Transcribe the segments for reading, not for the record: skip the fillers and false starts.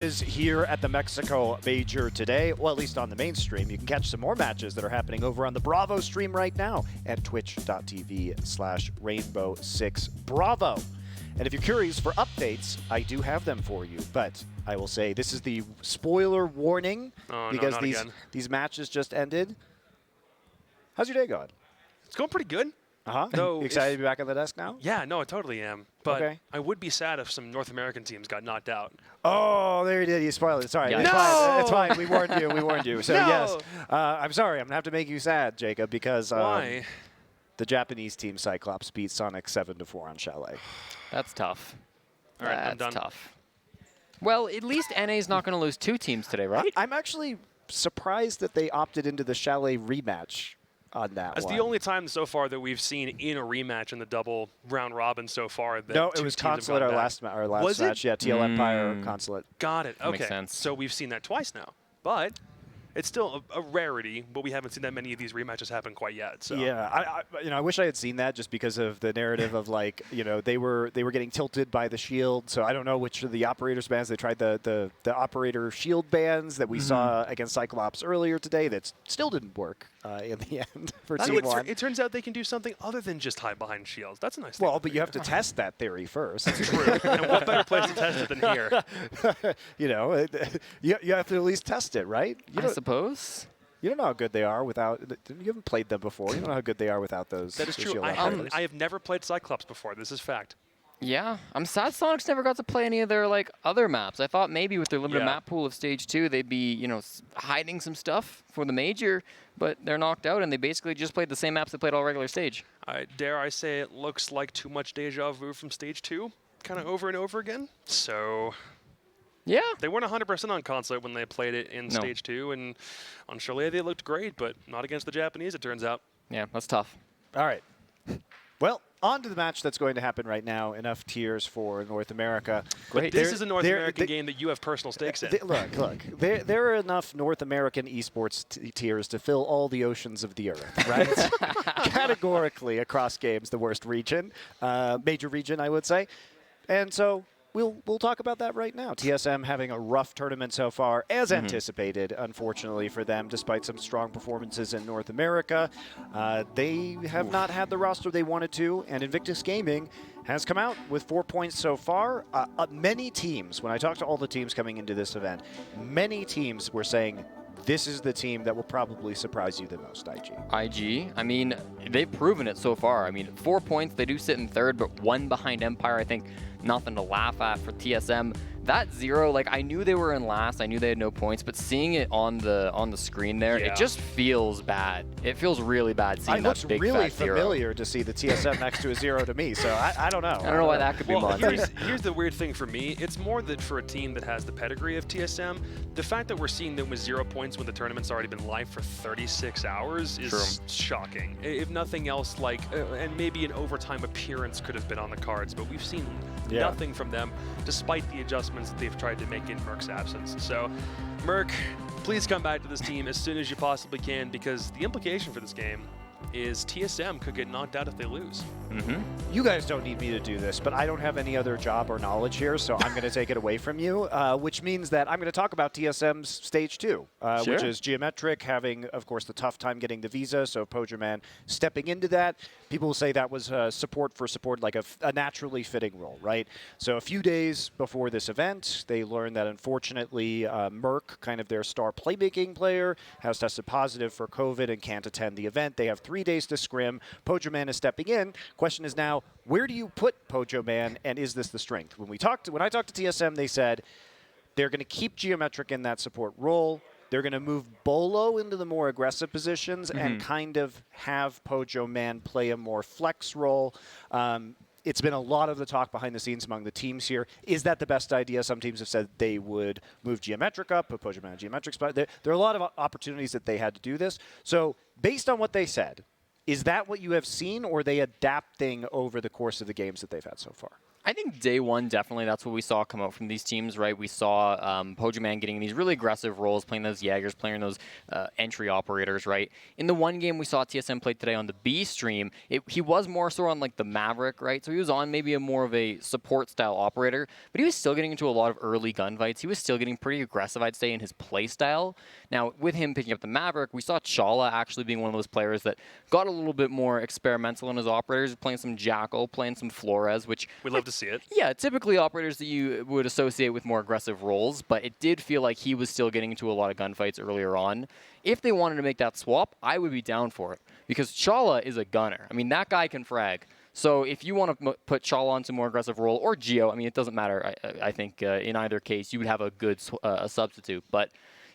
Is here at the Mexico Major today, well, at least on the mainstream. You can catch some more matches that are happening over on the Bravo stream right now at twitch.tv/Rainbow6Bravo. And if you're curious for updates, I do have them for you, but I will say this is the spoiler warning because these matches just ended. How's your day going? It's going pretty good. You excited to be back on the desk now? Yeah, no, I totally am. But I would be sad if some North American teams got knocked out. Oh, there you did. You spoiled it. Sorry. Yeah. It's fine. We warned you. We warned you. So, yes, I'm sorry. I'm going to have to make you sad, Jacob, because Why? The Japanese team Cyclops beat Sonic 7-4 on Chalet. That's tough. All right, I'm done. That's tough. Well, at least NA's not going to lose two teams today, right? I'm actually surprised that they opted into the Chalet rematch on that That's the only time so far that we've seen in a rematch in the double round robin so far. That no, it was Consulate our last match. Yeah, TL Empire Consulate. Got it. Okay. Makes sense. So we've seen that twice now. But it's still a rarity, but we haven't seen that many of these rematches happen quite yet. So. Yeah, I wish I had seen that just because of the narrative of they were getting tilted by the shield. So I don't know which of the operators bans they tried the operator shield bans that we saw against Cyclops earlier today that still didn't work in the end for Team 1. It turns out they can do something other than just hide behind shields. That's a nice thing. Well, but you have to test that theory first. That's true. And what better place to test it than here? You have to at least test it, right? I suppose. You don't know how good they are without. You haven't played them before. You don't know how good they are without those. That is true. I have never played Cyclops before. This is fact. Yeah, I'm sad Sonic's never got to play any of their other maps. I thought maybe with their limited map pool of Stage 2, they'd be hiding some stuff for the major, but they're knocked out and they basically just played the same maps they played all regular stage. Dare I say it looks like too much deja vu from Stage 2, kind of over and over again. So yeah, they weren't 100% on Consulate when they played it in Stage 2, and on Chalet they looked great, but not against the Japanese, it turns out. Yeah, that's tough. All right. Well, on to the match that's going to happen right now. Enough tiers for North America. But this is a North American game that you have personal stakes in. Look. There are enough North American esports tiers to fill all the oceans of the earth, right? Categorically across games, the worst region, major region, I would say. And so we'll talk about that right now. TSM having a rough tournament so far, as anticipated, unfortunately for them, despite some strong performances in North America. They have not had the roster they wanted to, and Invictus Gaming has come out with 4 points so far. Many teams, when I talked to all the teams coming into this event, many teams were saying, this is the team that will probably surprise you the most, IG. IG, I mean, they've proven it so far. I mean, 4 points, they do sit in third, but one behind Empire, I think. Nothing to laugh at for TSM. That 0, I knew they were in last. I knew they had no points, but seeing it on the screen there, it just feels bad. It feels really bad seeing that big fat 0. It looks really familiar to see the TSM next to a 0 to me, so I don't know. I don't know why that could be Monty. Here's the weird thing for me. It's more that for a team that has the pedigree of TSM, the fact that we're seeing them with 0 points when the tournament's already been live for 36 hours is shocking. If nothing else, and maybe an overtime appearance could have been on the cards, but we've seen nothing from them despite the adjustments that they've tried to make in Merc's absence. So, Merc, please come back to this team as soon as you possibly can, because the implication for this game is TSM could get knocked out if they lose. You guys don't need me to do this, but I don't have any other job or knowledge here, so I'm going to take it away from you, which means that I'm going to talk about TSM's Stage 2, which is Geometric having, of course, the tough time getting the visa, so Pojoman stepping into that. People will say that was support, like a naturally fitting role, right? So a few days before this event, they learned that unfortunately Merc, kind of their star playmaking player, has tested positive for COVID and can't attend the event. They have 3 days to scrim. Pojoman is stepping in. Question is now, where do you put Pojoman, and is this the strength? When I talked to TSM, they said they're going to keep Geometric in that support role. They're going to move Bolo into the more aggressive positions and kind of have Pojoman play a more flex role. It's been a lot of the talk behind the scenes among the teams here. Is that the best idea? Some teams have said they would move Geometric up, put Pojoman in Geometric spot. There are a lot of opportunities that they had to do this. So based on what they said, is that what you have seen, or are they adapting over the course of the games that they've had so far? I think day one, definitely, that's what we saw come out from these teams, right? We saw Pojoman getting these really aggressive roles, playing those Jaegers, playing those entry operators, right? In the one game we saw TSM play today on the B stream, he was more so on like the Maverick, right? So he was on maybe a more of a support style operator, but he was still getting into a lot of early gunfights. He was still getting pretty aggressive, I'd say, in his play style. Now, with him picking up the Maverick, we saw Chala actually being one of those players that got a little bit more experimental in his operators, playing some Jackal, playing some Flores, which... We love to see it. Yeah, typically operators that you would associate with more aggressive roles, but it did feel like he was still getting into a lot of gunfights earlier on. If they wanted to make that swap, I would be down for it, because Chala is a gunner. I mean, that guy can frag. So if you want to put Chala onto a more aggressive role, or Geo, I mean, it doesn't matter. I think in either case, you would have a good substitute. But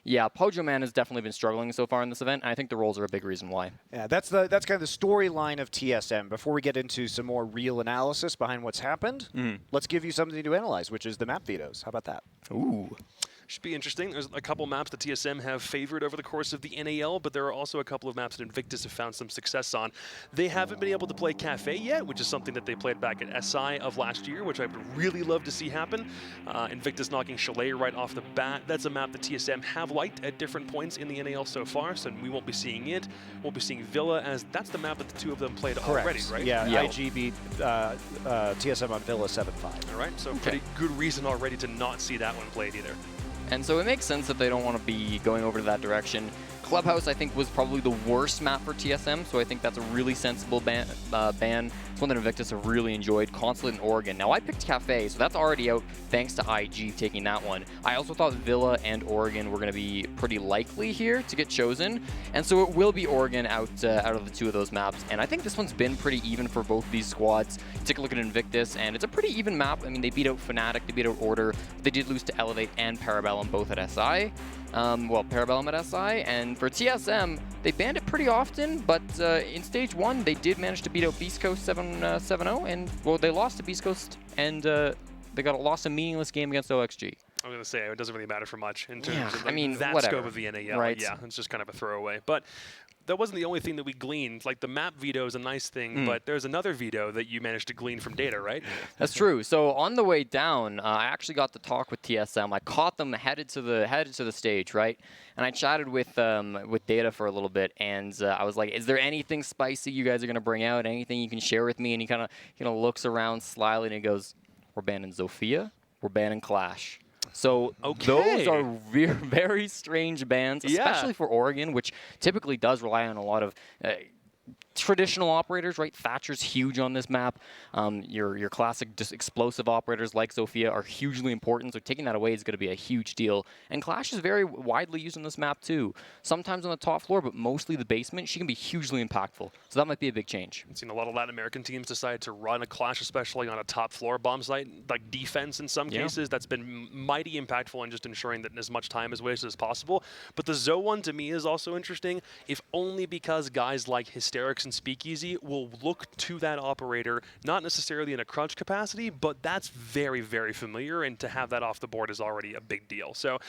yeah, Pojoman has definitely been struggling so far in this event, and I think the roles are a big reason why. Yeah, that's kind of the storyline of TSM. Before we get into some more real analysis behind what's happened, let's give you something to analyze, which is the map vetoes. How about that? Ooh. Should be interesting. There's a couple maps that TSM have favored over the course of the NAL, but there are also a couple of maps that Invictus have found some success on. They haven't been able to play Cafe yet, which is something that they played back at SI of last year, which I would really love to see happen. Invictus knocking Chalet right off the bat. That's a map that TSM have liked at different points in the NAL so far, so we won't be seeing it. We'll be seeing Villa, as that's the map that the two of them played already, right? Yeah, IG beat TSM on Villa 7-5. All right, so pretty good reason already to not see that one played either. And so it makes sense that they don't want to be going over to that direction. Clubhouse, I think, was probably the worst map for TSM, so I think that's a really sensible ban. It's one that Invictus have really enjoyed, Consulate and Oregon. Now, I picked Cafe, so that's already out thanks to IG taking that one. I also thought Villa and Oregon were going to be pretty likely here to get chosen, and so it will be Oregon out of the two of those maps. And I think this one's been pretty even for both these squads. Take a look at Invictus, and it's a pretty even map. I mean, they beat out Fnatic, they beat out Order, they did lose to Elevate and Parabellum both at SI. Well, Parabellum at SI, and for TSM, they banned it pretty often, but in Stage 1, they did manage to beat out Beast Coast 7-0, and, well, they lost to Beast Coast, and they lost a meaningless game against OXG. I'm going to say, it doesn't really matter for much in terms of I mean, that whatever. scope of the NAL. Right. Yeah, it's just kind of a throwaway. But that wasn't the only thing that we gleaned. Like, the map veto is a nice thing, but there's another veto that you managed to glean from data, right? That's true. So on the way down, I actually got to talk with TSM. I caught them headed to the stage, right? And I chatted with Data for a little bit, and I was like, "Is there anything spicy you guys are gonna bring out? Anything you can share with me?" And he kind of looks around slyly and he goes, "We're banning Zofia. We're banning Clash." So those are very strange bans, especially for Oregon, which typically does rely on a lot of traditional operators, right? Thatcher's huge on this map. Your classic just explosive operators like Zofia are hugely important, so taking that away is going to be a huge deal. And Clash is very widely used on this map too. Sometimes on the top floor, but mostly the basement. She can be hugely impactful, so that might be a big change. I've seen a lot of Latin American teams decide to run a Clash, especially on a top floor bomb site, like defense in some cases. That's been mighty impactful in just ensuring that as much time is wasted as possible. But the Zo one to me is also interesting, if only because guys like Hysterics and Speakeasy will look to that operator, not necessarily in a crunch capacity, but that's very, very familiar, and to have that off the board is already a big deal. So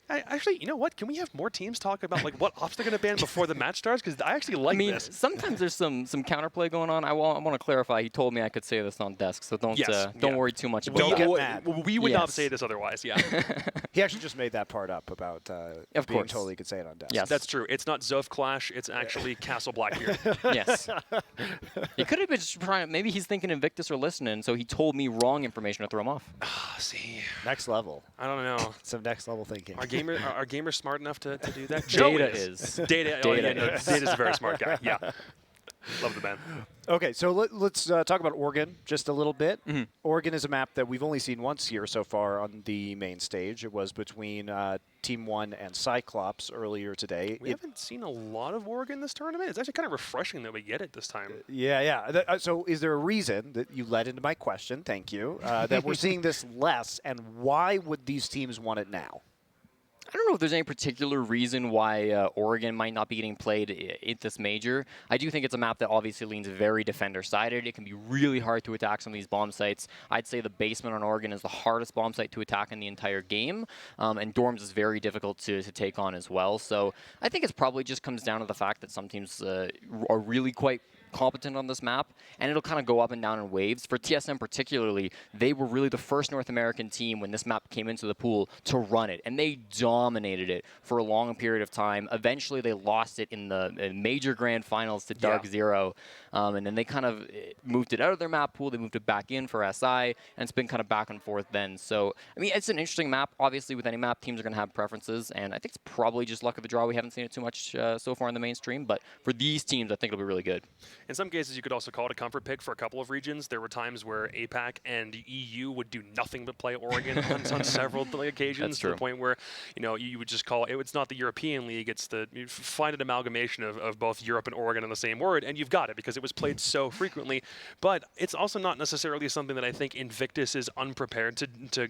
actually, you know what? Can we have more teams talk about like what ops they're going to ban before the match starts? Because I actually like this. Sometimes there's some counterplay going on. I want to clarify. He told me I could say this on desk, so don't worry too much about that. We would not say this otherwise. Yeah. He actually just made that part up about being totally could say it on desk. Yes, that's true. It's not Zof Clash. It's actually Castle Blackbeard. Yes. He could have been just trying. Maybe he's thinking Invictus are listening, so he told me wrong information to throw him off. See. Next level. I don't know. Some next level thinking. Are gamers smart enough to do that? Data is. Data's a very smart guy. Yeah. Love the band. Okay, so let's talk about Oregon just a little bit. Oregon is a map that we've only seen once here so far on the main stage. It was between Team 1 and Cyclops earlier today. We haven't seen a lot of Oregon this tournament. It's actually kind of refreshing that we get it this time. Yeah. So is there a reason that you led into my question, thank you, that we're seeing this less, and why would these teams want it now? I don't know if there's any particular reason why Oregon might not be getting played at this major. I do think it's a map that obviously leans very defender-sided. It can be really hard to attack some of these bomb sites. I'd say the basement on Oregon is the hardest bomb site to attack in the entire game, and Dorms is very difficult to take on as well. So I think it probably just comes down to the fact that some teams are really quite competent on this map, and it'll kind of go up and down in waves. For TSM particularly, they were really the first North American team when this map came into the pool to run it, and they dominated it for a long period of time. Eventually, they lost it in the major grand finals to Dark Zero, and then they kind of moved it out of their map pool. They moved it back in for SI, and it's been kind of back and forth then. So, I mean, it's an interesting map. Obviously, with any map, teams are going to have preferences, and I think it's probably just luck of the draw. We haven't seen it too much so far in the mainstream, but for these teams, I think it'll be really good. In some cases, you could also call it a comfort pick for a couple of regions. There were times where APAC and EU would do nothing but play Oregon on several occasions. To the point where, you know, you would just call it, it's not the European League, it's the, you find an amalgamation of both Europe and Oregon in the same word, and you've got it because it was played so frequently. But it's also not necessarily something that I think Invictus is unprepared to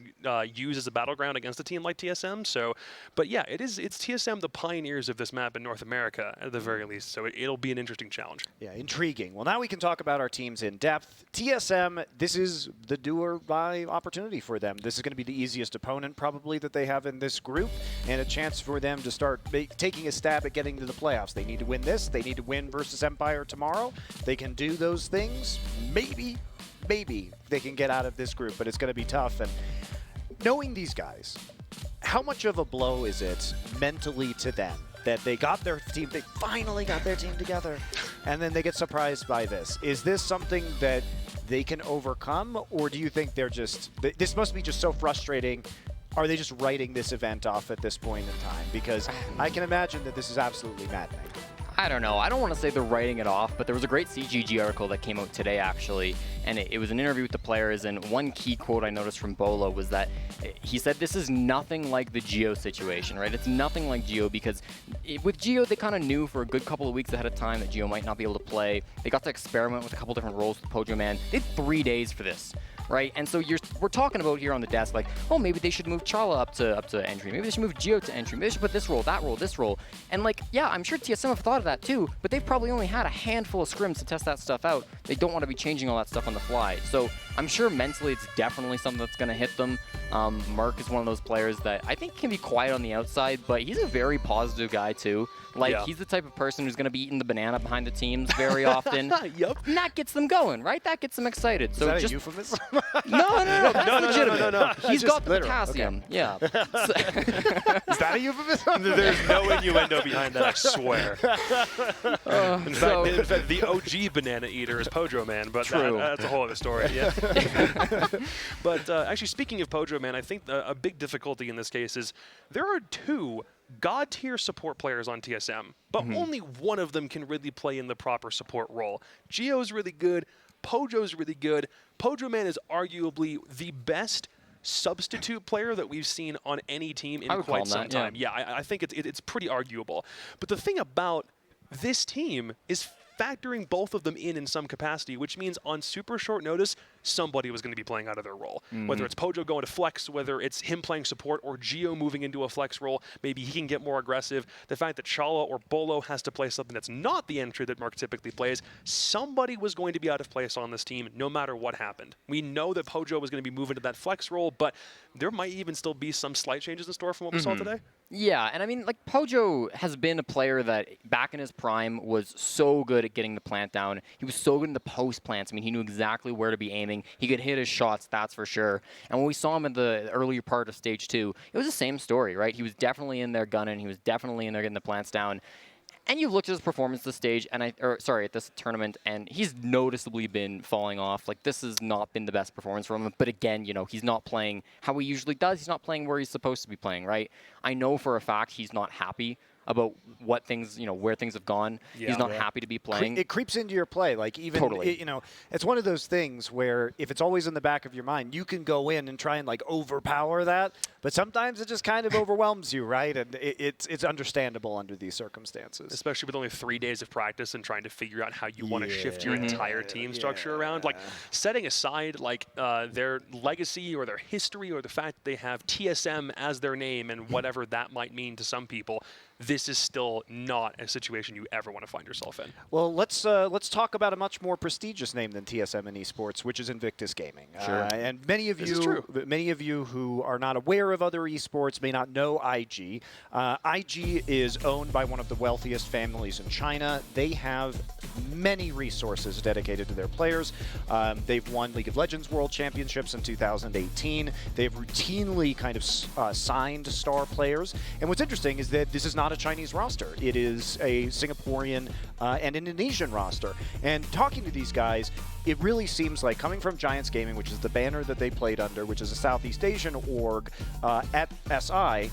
use as a battleground against a team like TSM. So, but yeah, it's TSM, the pioneers of this map in North America at the very least. So it'll be an interesting challenge. Yeah, intriguing. Well, now we can talk about our teams in depth. TSM, this is the do or die opportunity for them. This is going to be the easiest opponent probably that they have in this group, and a chance for them to start taking a stab at getting to the playoffs. They need to win this. They need to win versus Empire tomorrow. They can do those things. Maybe they can get out of this group, but it's going to be tough. And knowing these guys, how much of a blow is it mentally to them that they got their team, they finally got their team together, and then they get surprised by this? Is this something that they can overcome, or do you think they're just, this must be just so frustrating? Are they just writing this event off at this point in time? Because I can imagine that this is absolutely maddening. I don't know. I don't want to say they're writing it off, but there was a great CGG article that came out today, actually, and it was an interview with the players, and one key quote I noticed from Bolo was that he said this is nothing like the Geo situation, right? It's nothing like Geo because with Geo, they kind of knew for a good couple of weeks ahead of time that Geo might not be able to play. They got to experiment with a couple different roles with Pojo Man. They had 3 days for this. Right, and so we're talking about here on the desk, like, oh, maybe they should move Chala up to entry. Maybe they should move Geo to entry. Maybe they should put this role, that role, this role. And like, yeah, I'm sure TSM have thought of that too, but they've probably only had a handful of scrims to test that stuff out. They don't want to be changing all that stuff on the fly. So I'm sure mentally it's definitely something that's going to hit them. Mark is one of those players that I think can be quiet on the outside, but he's a very positive guy too. Like, he's the type of person who's going to be eating the banana behind the teams very often. Yep. And that gets them going, right? That gets them excited. So is that just a euphemism? No. No. He's got the potassium. Okay. Yeah. Is that a euphemism? There's no innuendo behind that, I swear. In fact, the OG banana eater is Pojo Man, but that's a whole other story. Yeah. But actually, speaking of Pojo Man, I think a big difficulty in this case is there are 2 God-tier support players on TSM, but only one of them can really play in the proper support role. Geo's really good. Pojo's really good. Pojo Man is arguably the best substitute player that we've seen on any team in quite some time. Yeah, I think it's pretty arguable. But the thing about this team is factoring both of them in some capacity, which means on super short notice, somebody was going to be playing out of their role. Whether it's Pojo going to flex, whether it's him playing support, or Geo moving into a flex role, maybe he can get more aggressive. The fact that Chala or Bolo has to play something that's not the entry that Mark typically plays, somebody was going to be out of place on this team no matter what happened. We know that Pojo was going to be moving to that flex role, but there might even still be some slight changes in store from what we saw today. Yeah, and I mean, like, Pojo has been a player that back in his prime was so good at getting the plant down. He was so good in the post plants. I mean, he knew exactly where to be aiming. He could hit his shots, that's for sure. And when we saw him in the earlier part of Stage 2, it was the same story, right? He was definitely in there gunning. He was definitely in there getting the plants down. And you looked at his performance at the stage, and at this tournament, and he's noticeably been falling off. Like, this has not been the best performance from him. But again, you know, he's not playing how he usually does. He's not playing where he's supposed to be playing, right? I know for a fact he's not happy about what things, you know, where things have gone. He's not happy to be playing. It creeps into your play. Like, even, you know, it's one of those things where if it's always in the back of your mind, you can go in and try and, like, overpower that. But sometimes it just kind of overwhelms you, right? And it's understandable under these circumstances. Especially with only 3 days of practice and trying to figure out how you want to shift your entire team structure around. Like, setting aside, like, their legacy or their history or the fact that they have TSM as their name and whatever that might mean to some people, this is still not a situation you ever want to find yourself in. Well, let's talk about a much more prestigious name than TSM in esports, which is Invictus Gaming. Sure. And many of you who are not aware of other esports may not know IG. IG is owned by one of the wealthiest families in China. They have many resources dedicated to their players. They've won League of Legends World Championships in 2018. They've routinely kind of signed star players. And what's interesting is that this is not a Chinese roster. It is a Singaporean and Indonesian roster. And talking to these guys, it really seems like coming from Giants Gaming, which is the banner that they played under, which is a Southeast Asian org, at SI,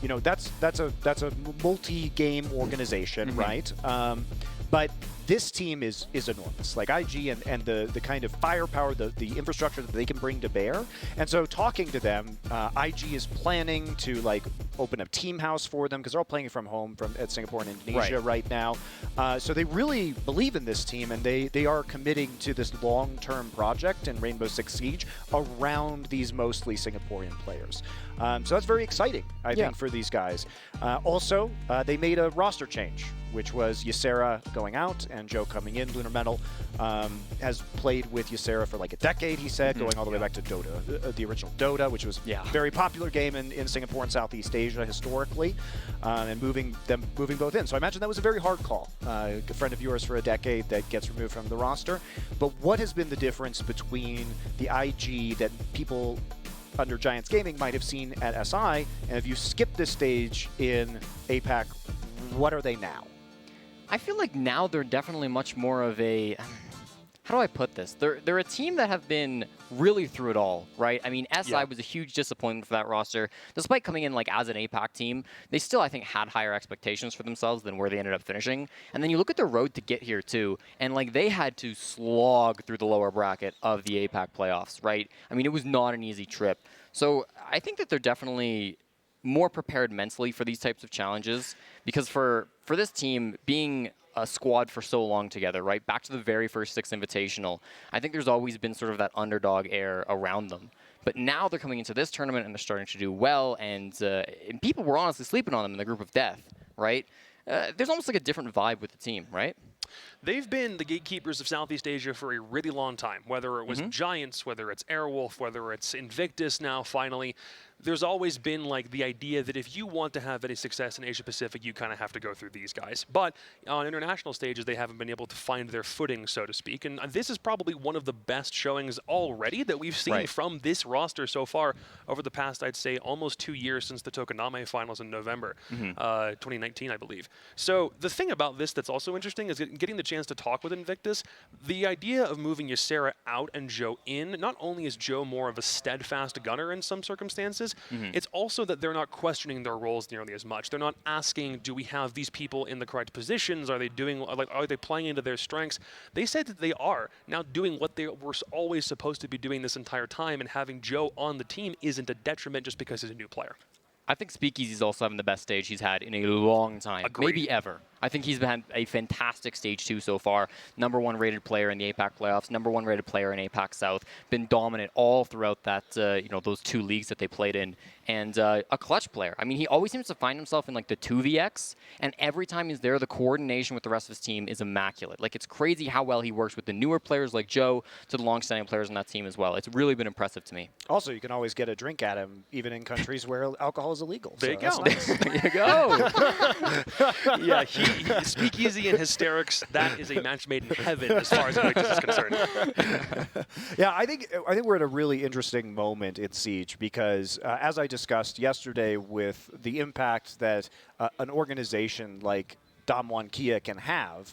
you know, that's a multi-game organization, right? But this team is enormous. Like IG and the kind of firepower, the infrastructure that they can bring to bear. And so talking to them, IG is planning to like open a team house for them because they're all playing from home at Singapore and Indonesia right now. So they really believe in this team, and they are committing to this long-term project in Rainbow Six Siege around these mostly Singaporean players. So that's very exciting, I think, for these guys. Also, they made a roster change, which was Ysera going out and Joe coming in. Lunar Metal has played with Ysera for like a decade, he said, going all the way back to Dota, the original Dota, which was a very popular game in Singapore and Southeast Asia historically, and moving both in. So I imagine that was a very hard call. A friend of yours for a decade that gets removed from the roster. But what has been the difference between the IG that people under Giants Gaming might have seen at SI, and if you skip this stage in APAC, what are they now? I feel like now they're definitely much more of a, how do I put this? They're a team that have been really through it all, right? I mean, SI was a huge disappointment for that roster. Despite coming in like as an APAC team, they still, I think, had higher expectations for themselves than where they ended up finishing. And then you look at the road to get here too, and like they had to slog through the lower bracket of the APAC playoffs, right? I mean, it was not an easy trip. So I think that they're definitely more prepared mentally for these types of challenges, because for this team, being a squad for so long together, right, back to the very first Six Invitational, I think there's always been sort of that underdog air around them. But now they're coming into this tournament and they're starting to do well, and people were honestly sleeping on them in the group of death, right? There's almost like a different vibe with the team, right? They've been the gatekeepers of Southeast Asia for a really long time, whether it was Giants, whether it's Airwolf, whether it's Invictus now finally. There's always been like the idea that if you want to have any success in Asia Pacific, you kind of have to go through these guys. But on international stages, they haven't been able to find their footing, so to speak. And this is probably one of the best showings already that we've seen from this roster so far over the past, I'd say, almost 2 years since the Tokoname finals in November 2019, I believe. So the thing about this that's also interesting is getting the chance to talk with Invictus. The idea of moving Ysera out and Joe in, not only is Joe more of a steadfast gunner in some circumstances, it's also that they're not questioning their roles nearly as much. They're not asking, do we have these people in the correct positions? Are they doing, like, are they playing into their strengths? They said that they are now doing what they were always supposed to be doing this entire time, and having Joe on the team isn't a detriment just because he's a new player. I think Speakeasy's also having the best stage he's had in a long time, maybe ever. I think he's had a fantastic Stage 2 so far. #1 rated player in the APAC playoffs, #1 rated player in APAC South. Been dominant all throughout that, those two leagues that they played in. And a clutch player. I mean, he always seems to find himself in like the 2vx, and every time he's there, the coordination with the rest of his team is immaculate. Like, it's crazy how well he works with the newer players like Joe to the long-standing players on that team as well. It's really been impressive to me. Also, you can always get a drink at him, even in countries where alcohol is illegal. There you go. Nice. There you go. Yeah, Speakeasy and hysterics, that is a match made in heaven as far as Invictus is concerned. Yeah, I think we're at a really interesting moment in Siege because, as I discussed yesterday with the impact that an organization like Damwon Kia can have,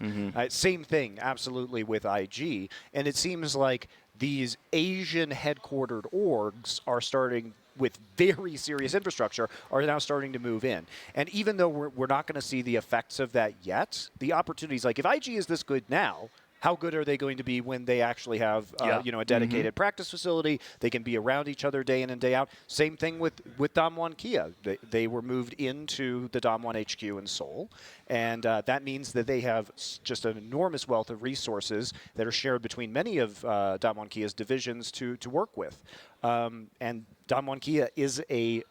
same thing absolutely with IG, and it seems like these Asian headquartered orgs are starting with very serious infrastructure are now starting to move in. And even though we're not going to see the effects of that yet, the opportunities, like if IG is this good now, how good are they going to be when they actually have a dedicated practice facility? They can be around each other day in and day out. Same thing with Damwon Kia. They were moved into the Damwon HQ in Seoul, and that means that they have just an enormous wealth of resources that are shared between many of Damwon Kia's divisions to work with. And Damwon Kia is a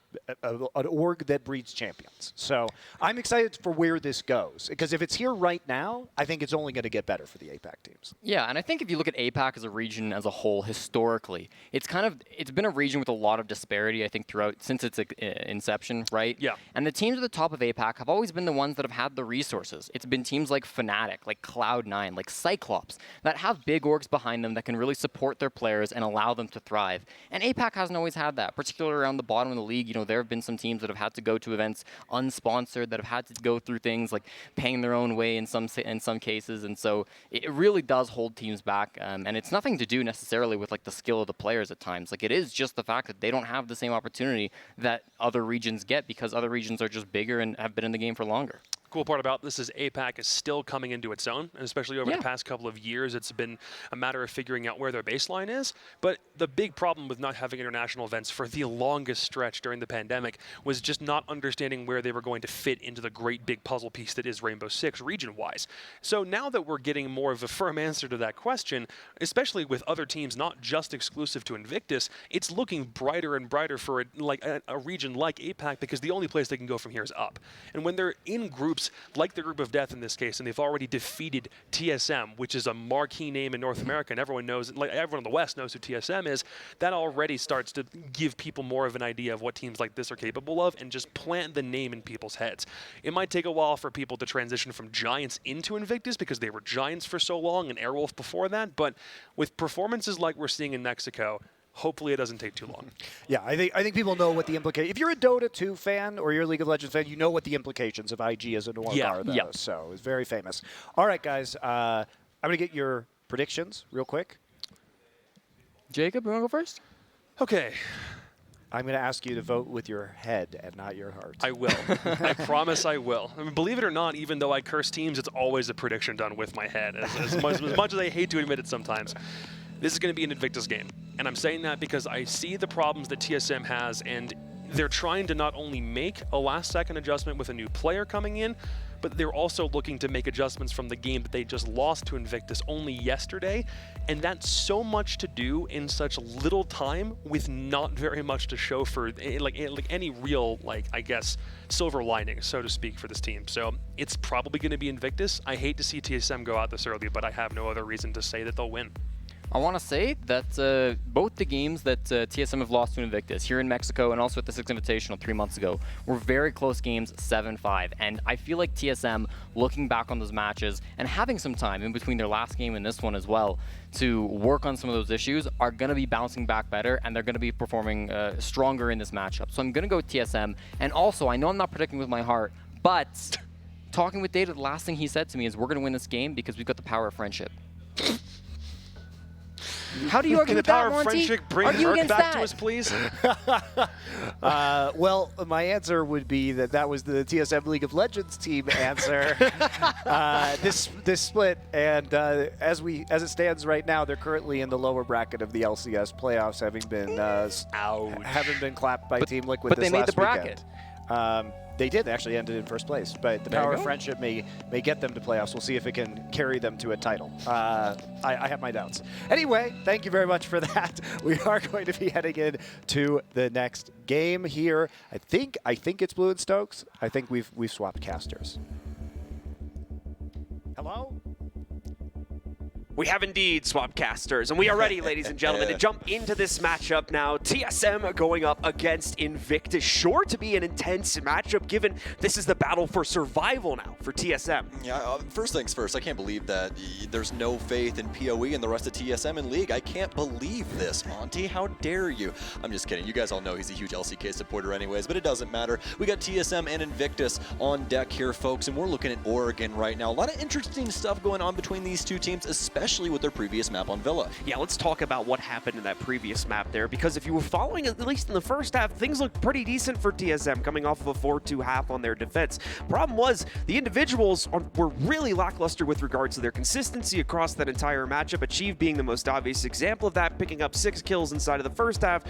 an org that breeds champions. So I'm excited for where this goes, because if it's here right now, I think it's only going to get better for the APAC teams. Yeah, and I think if you look at APAC as a region as a whole historically, it's been a region with a lot of disparity, I think, throughout since its inception, right? Yeah. And the teams at the top of APAC have always been the ones that have had the resources. It's been teams like Fnatic, like Cloud9, like Cyclops, that have big orgs behind them that can really support their players and allow them to thrive. And APAC hasn't always had that, particularly around the bottom of the league. You know, there have been some teams that have had to go to events unsponsored, that have had to go through things like paying their own way in some cases, and so it really does hold teams back. And it's nothing to do necessarily with like the skill of the players at times. Like, it is just the fact that they don't have the same opportunity that other regions get, because other regions are just bigger and have been in the game for longer. Cool part about this is APAC is still coming into its own, and especially over the past couple of years, it's been a matter of figuring out where their baseline is. But the big problem with not having international events for the longest stretch during the pandemic was just not understanding where they were going to fit into the great big puzzle piece that is Rainbow Six region-wise. So now that we're getting more of a firm answer to that question, especially with other teams not just exclusive to Invictus, it's looking brighter and brighter for a region like APAC, because the only place they can go from here is up. And when they're in groups like the Group of Death in this case, and they've already defeated TSM, which is a marquee name in North America, and everyone knows, like everyone in the West knows who TSM is, that already starts to give people more of an idea of what teams like this are capable of, and just plant the name in people's heads. It might take a while for people to transition from Giants into Invictus, because they were Giants for so long and Airwolf before that, but with performances like we're seeing in Mexico, hopefully it doesn't take too long. Yeah, I think people know what the implications. If you're a Dota 2 fan or you're a League of Legends fan, you know what the implications of IG as an org are, though. So it's very famous. All right, guys, I'm going to get your predictions real quick. Jacob, you want to go first? Okay. I'm going to ask you to vote with your head and not your heart. I will. I promise I will. I mean, believe it or not, even though I curse teams, it's always a prediction done with my head, as much as I hate to admit it sometimes. This is going to be an Invictus game, and I'm saying that because I see the problems that TSM has, and they're trying to not only make a last-second adjustment with a new player coming in, but they're also looking to make adjustments from the game that they just lost to Invictus only yesterday, and that's so much to do in such little time with not very much to show for like any real, I guess, silver lining, so to speak, for this team. So it's probably going to be Invictus. I hate to see TSM go out this early, but I have no other reason to say that they'll win. I want to say that both the games that TSM have lost to Invictus, here in Mexico and also at the Six Invitational 3 months ago, were very close games, 7-5. And I feel like TSM, looking back on those matches and having some time in between their last game and this one as well, to work on some of those issues, are going to be bouncing back better, and they're going to be performing stronger in this matchup. So I'm going to go with TSM. And also, I know I'm not predicting with my heart, but talking with Data, the last thing he said to me is, we're going to win this game because we've got the power of friendship. How do you argue with that, power of Monty? friendship, bring Merc back to us, please. Well, my answer would be that was the TSM League of Legends team answer. This split, and as it stands right now, they're currently in the lower bracket of the LCS playoffs, having been clapped by Team Liquid. But this they made the last bracket. Weekend. They did. They actually ended in first place, but the power of friendship may get them to playoffs. We'll see if it can carry them to a title. I have my doubts. Anyway, thank you very much for that. We are going to be heading in to the next game here. I think it's Blue and Stokes. I think we've swapped casters. Hello? We have indeed swapped casters, and we are ready, ladies and gentlemen, to jump into this matchup now. TSM going up against Invictus. Sure to be an intense matchup, given this is the battle for survival now for TSM. Yeah, first things first, I can't believe that there's no faith in PoE and the rest of TSM in League. I can't believe this, Monty. How dare you? I'm just kidding. You guys all know he's a huge LCK supporter anyways, but it doesn't matter. We got TSM and Invictus on deck here, folks, and we're looking at Oregon right now. A lot of interesting stuff going on between these two teams, especially with their previous map on Villa. Yeah, let's talk about what happened in that previous map there, because if you were following, at least in the first half, things looked pretty decent for TSM, coming off of a 4-2 half on their defense. Problem was, the individuals were really lackluster with regards to their consistency across that entire matchup, Achieve being the most obvious example of that, picking up 6 kills inside of the first half,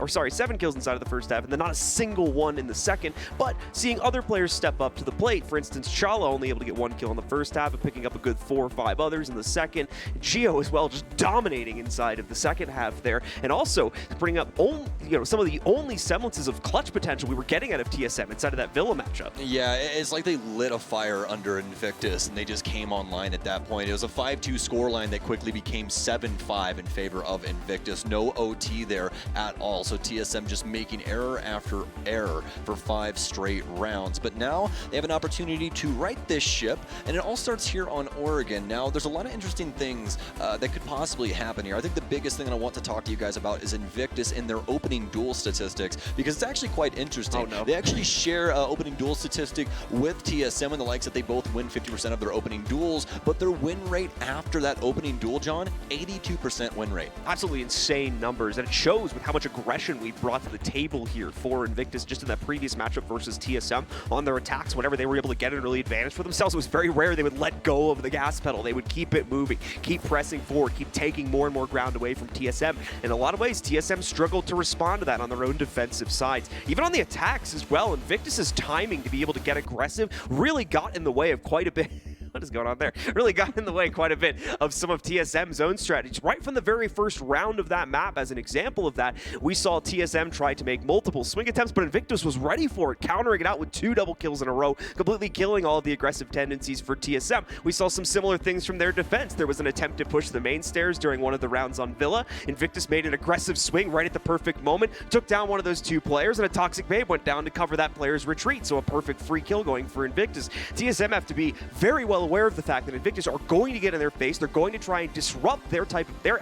7 kills inside of the first half, and then not a single one in the second, but seeing other players step up to the plate. For instance, Chala only able to get 1 kill in the first half, and picking up a good 4 or 5 others in the second. Geo as well, just dominating inside of the second half there, and also bringing up some of the only semblances of clutch potential we were getting out of TSM inside of that Villa matchup. Yeah, it's like they lit a fire under Invictus, and they just came online at that point. It was a 5-2 scoreline that quickly became 7-5 in favor of Invictus. No OT there at all, so TSM just making error after error for 5 straight rounds. But now they have an opportunity to right this ship, and it all starts here on Oregon. Now, there's a lot of interesting things that could possibly happen here. I think the biggest thing that I want to talk to you guys about is Invictus in their opening duel statistics, because it's actually quite interesting. Oh, no. They actually share opening duel statistic with TSM and the likes that they both win 50% of their opening duels, but their win rate after that opening duel, John, 82% win rate. Absolutely insane numbers, and it shows with how much aggression we brought to the table here for Invictus just in that previous matchup versus TSM on their attacks. Whenever they were able to get an early advantage for themselves, it was very rare they would let go of the gas pedal. They would keep it moving, keep pressing forward, keep taking more and more ground away from TSM. In a lot of ways, TSM struggled to respond to that on their own defensive sides. Even on the attacks as well, Invictus's timing to be able to get aggressive really got in the way of quite a bit. What is going on there? Really got in the way quite a bit of some of TSM's own strategies. Right from the very first round of that map, as an example of that, we saw TSM try to make multiple swing attempts, but Invictus was ready for it, countering it out with 2 double kills in a row, completely killing all of the aggressive tendencies for TSM. We saw some similar things from their defense. There was an attempt to push the main stairs during one of the rounds on Villa. Invictus made an aggressive swing right at the perfect moment, took down one of those 2 players, and a Toxic Babe went down to cover that player's retreat, so a perfect free kill going for Invictus. TSM have to be very well aware of the fact that Invictus are going to get in their face. They're going to try and disrupt their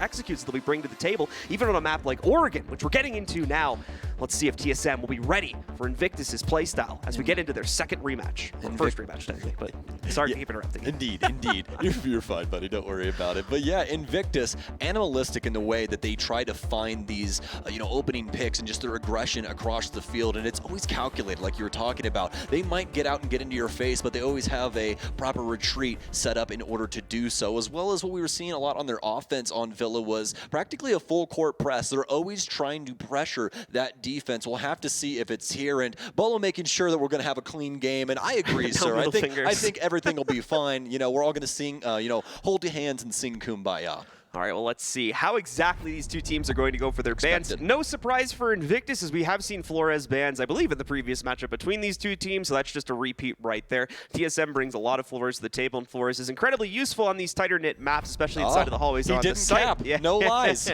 executes that we bring to the table, even on a map like Oregon, which we're getting into now. Let's see if TSM will be ready for Invictus's playstyle as we get into their second rematch. Or first rematch, technically, but sorry to keep interrupting. Indeed. You're fine, buddy. Don't worry about it. But yeah, Invictus, animalistic in the way that they try to find these, opening picks and just their aggression across the field. And it's always calculated, like you were talking about. They might get out and get into your face, but they always have a proper retreat set up in order to do so, as well as what we were seeing a lot on their offense on Villa was practically a full court press. They're always trying to pressure that defense. We'll have to see if it's here, and Bolo making sure that we're going to have a clean game, and I agree, sir. I think everything will be fine. We're all going to sing, hold your hands and sing Kumbaya. All right, well, let's see how exactly these two teams are going to go for their bans. No surprise for Invictus, as we have seen Flores bans, I believe, in the previous matchup between these two teams, so that's just a repeat right there. TSM brings a lot of Flores to the table, and Flores is incredibly useful on these tighter-knit maps, especially inside of the hallways on the site. Cap. Yeah. No lies.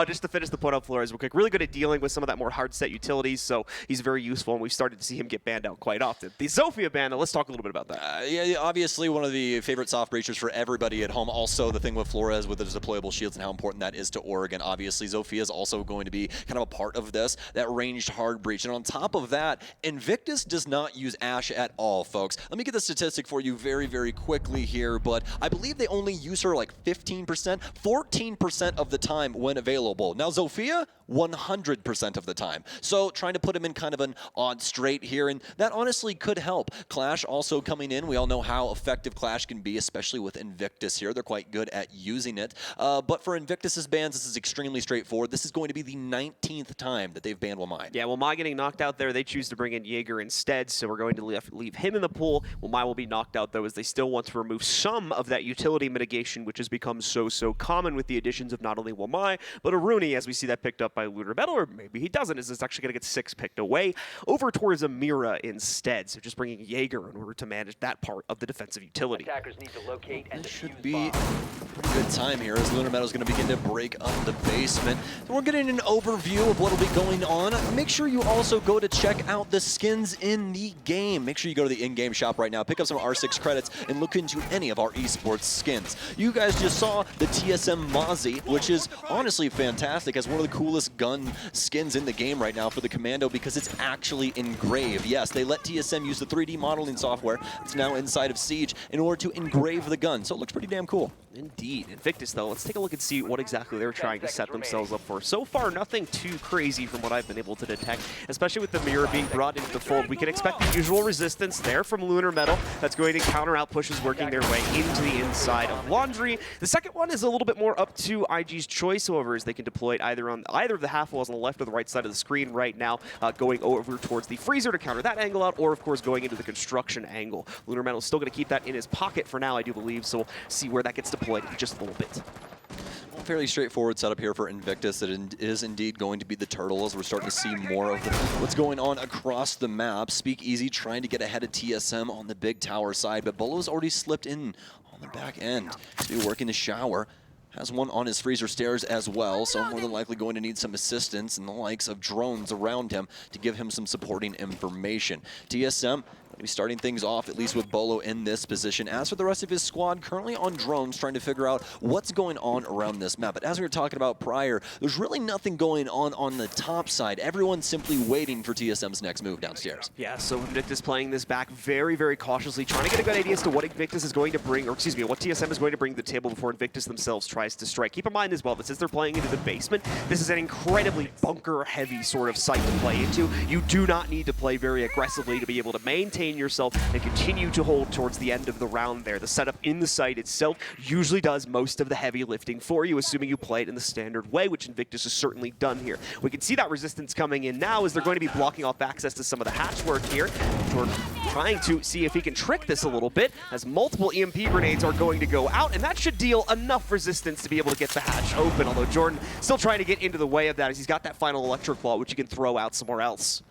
Just to finish the point on Flores real quick, really good at dealing with some of that more hard-set utilities, so he's very useful, and we've started to see him get banned out quite often. The Zofia ban, let's talk a little bit about that. Yeah, obviously one of the favorite soft breachers for everybody at home. Also, the thing with Flores with his deployable shields and how important that is to Oregon. Obviously, Zofia is also going to be kind of a part of this, that ranged hard breach. And on top of that, Invictus does not use Ashe at all, folks. Let me get the statistic for you very, very quickly here, but I believe they only use her like 15%, 14% of the time when available. Now, Zofia, 100% of the time. So trying to put him in kind of an odd straight here, and that honestly could help. Clash also coming in. We all know how effective Clash can be, especially with Invictus here. They're quite good at using it. But for Invictus's bans, this is extremely straightforward. This is going to be the 19th time that they've banned Wamai. Yeah, Wamai getting knocked out there. They choose to bring in Jaeger instead, so we're going to leave him in the pool. Wamai will be knocked out, though, as they still want to remove some of that utility mitigation, which has become so common with the additions of not only Wamai, but Aruni, as we see that picked up by Lunar Metal, or maybe he doesn't, as it's actually going to get 6 picked away over towards Amira instead. So just bringing Jaeger in order to manage that part of the defensive utility. Attackers need to locate and This should be a pretty good time here as Lunar Metal is going to begin to break up the basement. So we're getting an overview of what will be going on. Make sure you also go to check out the skins in the game. Make sure you go to the in-game shop right now, pick up some R6 credits, and look into any of our esports skins. You guys just saw the TSM Mozzie, which is honestly fantastic as one of the coolest gun skins in the game right now for the Commando because it's actually engraved. Yes, they let TSM use the 3D modeling software that's now inside of Siege in order to engrave the gun, so it looks pretty damn cool. Indeed. Invictus, though, let's take a look and see what exactly they're trying to set themselves up for. So far, nothing too crazy from what I've been able to detect, especially with the mirror being brought into the fold. We can expect the usual resistance there from Lunar Metal that's going to counter out pushes working their way into the inside of Laundry. The second one is a little bit more up to IG's choice, however, as they can deploy it either on either of the half walls on the left or the right side of the screen right now, going over towards the freezer to counter that angle out, or of course going into the construction angle. Lunar Metal is still going to keep that in his pocket for now, I do believe, so we'll see where that gets deployed deployed in just a little bit. Fairly straightforward setup here for Invictus. It is indeed going to be the turtle as we're starting to see more of what's going on across the map. Speakeasy trying to get ahead of TSM on the big tower side, but Bolo's already slipped in on the back end. He's going to be working the shower. Has one on his freezer stairs as well, so more than likely going to need some assistance and the likes of drones around him to give him some supporting information. TSM going to be starting things off, at least with Bolo in this position. As for the rest of his squad, currently on drones, trying to figure out what's going on around this map. But as we were talking about prior, there's really nothing going on the top side. Everyone's simply waiting for TSM's next move downstairs. Yeah, so Invictus playing this back very, very cautiously, trying to get a good idea as to what Invictus is going to bring, or excuse me, what TSM is going to bring to the table before Invictus themselves tries to strike. Keep in mind as well that since they're playing into the basement, this is an incredibly bunker-heavy sort of site to play into. You do not need to play very aggressively to be able to maintain yourself and continue to hold towards the end of the round there. The setup in the site itself usually does most of the heavy lifting for you, assuming you play it in the standard way, which Invictus has certainly done here. We can see that resistance coming in now as they're going to be blocking off access to some of the hatch work here. Jordan trying to see if he can trick this a little bit, as multiple EMP grenades are going to go out, and that should deal enough resistance to be able to get the hatch open, although Jordan still trying to get into the way of that as he's got that final electro claw, which he can throw out somewhere else.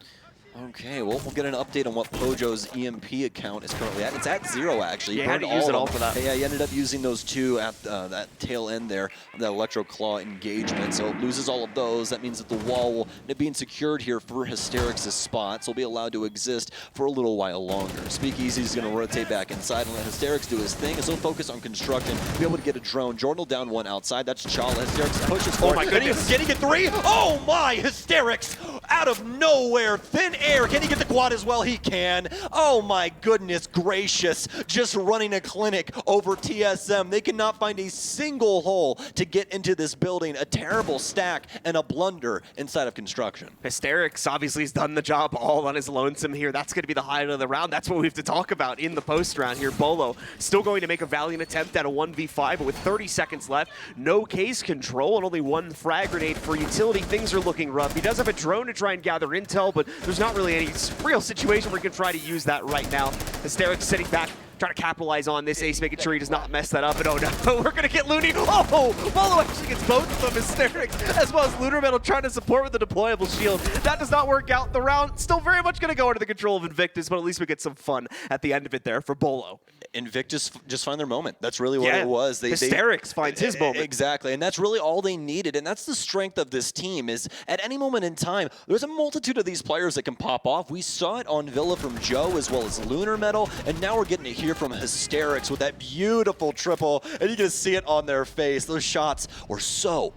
Okay, well, we'll get an update on what Pojo's EMP account is currently at. It's at 0, actually. Yeah, he had to use it all for that. Yeah, he ended up using those 2 at that tail end there of that Electro Claw engagement. So loses all of those. That means that the wall will end up being secured here for Hysterix' spot, so he'll be allowed to exist for a little while longer. Speakeasy's going to rotate back inside and let Hysterix do his thing, as he'll focus on construction, be able to get a drone. Jordan will down 1 outside. That's Chala. Hysterix pushes forward. Oh my goodness. Can he get 3? Oh my! Hysterix out of nowhere, thin air. Can he get the quad as well? He can. Oh my goodness gracious. Just running a clinic over TSM. They cannot find a single hole to get into this building. A terrible stack and a blunder inside of construction. Hysterix obviously has done the job all on his lonesome here. That's going to be the highlight of the round. That's what we have to talk about in the post round here. Bolo still going to make a valiant attempt at a 1v5, but with 30 seconds left, no case control and only 1 frag grenade for utility. Things are looking rough. He does have a drone to try and gather intel, but there's not really any real situation where he can try to use that right now. Hysterix sitting back, trying to capitalize on this ace, making sure he does not mess that up. And oh no, we're going to get Looney. Oh, Bolo actually gets both of them. Hysterix as well as Lunar Metal trying to support with the deployable shield. That does not work out. The round still very much going to go under the control of Invictus, but at least we get some fun at the end of it there for Bolo. Invictus just find their moment. That's really what it was. Hysterix finds his moment. Exactly, and that's really all they needed, and that's the strength of this team, is at any moment in time, there's a multitude of these players that can pop off. We saw it on Villa from Joe as well as Lunar Metal, and now we're getting to hear from Hysterix with that beautiful triple, and you can see it on their face. Those shots were so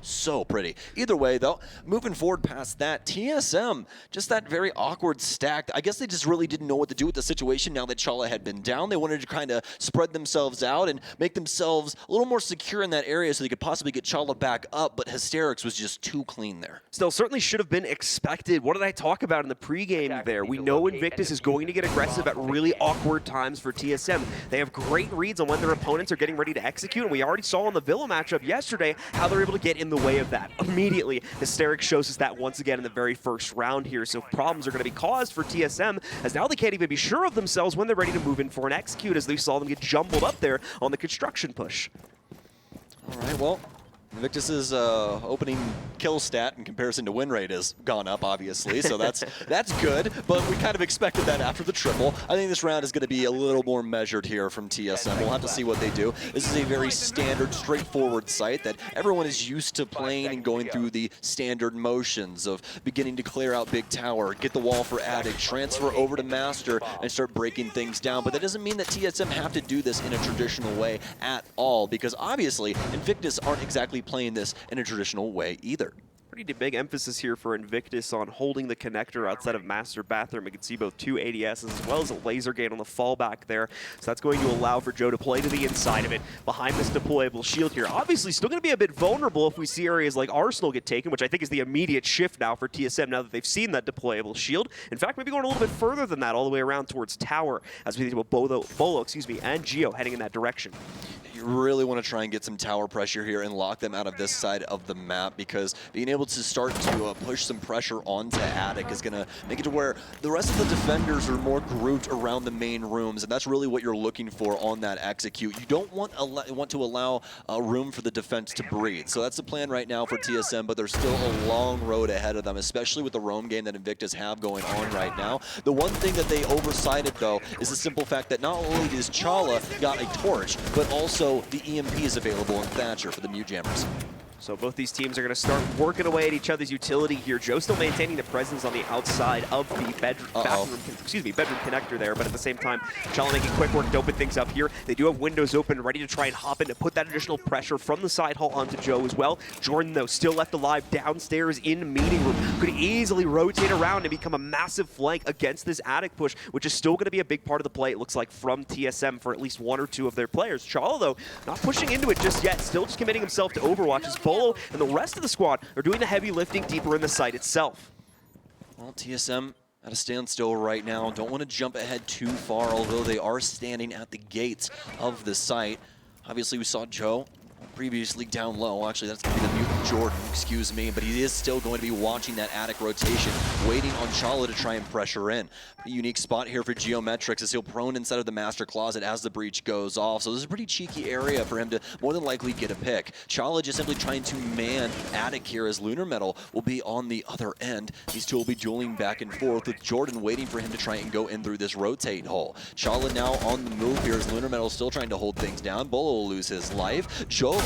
pretty. Either way, though, moving forward past that, TSM, just that very awkward stack. I guess they just really didn't know what to do with the situation now that Chala had been down. They wanted to kind of spread themselves out and make themselves a little more secure in that area so they could possibly get Chala back up, but Hysterix was just too clean there. Still, certainly should have been expected. What did I talk about in the pregame there? We know Invictus is going to get aggressive at really awkward times for TSM. They have great reads on when their opponents are getting ready to execute, and we already saw in the Villa matchup yesterday how they're able to get in the way of that. Immediately, Hysterix shows us that once again in the very first round here, so problems are going to be caused for TSM, as now they can't even be sure of themselves when they're ready to move in for an execute, as they saw them get jumbled up there on the construction push. All right, well, Invictus's opening kill stat in comparison to win rate has gone up, obviously, so that's good, but we kind of expected that after the triple. I think this round is going to be a little more measured here from TSM. We'll have to see what they do. This is a very standard, straightforward site that everyone is used to playing and going through the standard motions of beginning to clear out big tower, get the wall for attic, transfer over to master, and start breaking things down. But that doesn't mean that TSM have to do this in a traditional way at all, because obviously Invictus aren't exactly playing this in a traditional way either. Pretty big emphasis here for Invictus on holding the connector outside of Master Bathroom. We can see both 2 ADSs as well as a laser gate on the fallback there. So that's going to allow for Joe to play to the inside of it behind this deployable shield here. Obviously still going to be a bit vulnerable if we see areas like Arsenal get taken, which I think is the immediate shift now for TSM now that they've seen that deployable shield. In fact, maybe going a little bit further than that all the way around towards Tower as we think about Bolo, and Geo heading in that direction. You're really want to try and get some tower pressure here and lock them out of this side of the map, because being able to start to push some pressure onto Attic is going to make it to where the rest of the defenders are more grouped around the main rooms, and that's really what you're looking for on that execute. You don't want to allow room for the defense to breathe. So that's the plan right now for TSM, but there's still a long road ahead of them, especially with the roam game that Invictus have going on right now. The one thing that they oversighted, though, is the simple fact that not only does Chala got a torch, but also the EMP is available in Thatcher for the Mute Jammers. So both these teams are going to start working away at each other's utility here. Joe still maintaining the presence on the outside of the bedroom connector there, but at the same time, Chala making quick work to open things up here. They do have windows open, ready to try and hop in to put that additional pressure from the side hall onto Joe as well. Jordan, though, still left alive downstairs in meeting room. Could easily rotate around and become a massive flank against this Attic push, which is still going to be a big part of the play, it looks like, from TSM for at least one or two of their players. Chala, though, not pushing into it just yet, still just committing himself to Overwatch as Bolo and the rest of the squad are doing the heavy lifting deeper in the site itself. Well, TSM at a standstill right now. Don't want to jump ahead too far, although they are standing at the gates of the site. Obviously, we saw Joe previously down low. Actually, that's going to be the mutant Jordan, excuse me, but he is still going to be watching that Attic rotation, waiting on Chala to try and pressure in. Pretty unique spot here for Geometrics as he'll prone inside of the Master Closet as the breach goes off. So this is a pretty cheeky area for him to more than likely get a pick. Chala just simply trying to man Attic here as Lunar Metal will be on the other end. These two will be dueling back and forth with Jordan waiting for him to try and go in through this rotate hole. Chala now on the move here as Lunar Metal still trying to hold things down. Bolo will lose his life. Geo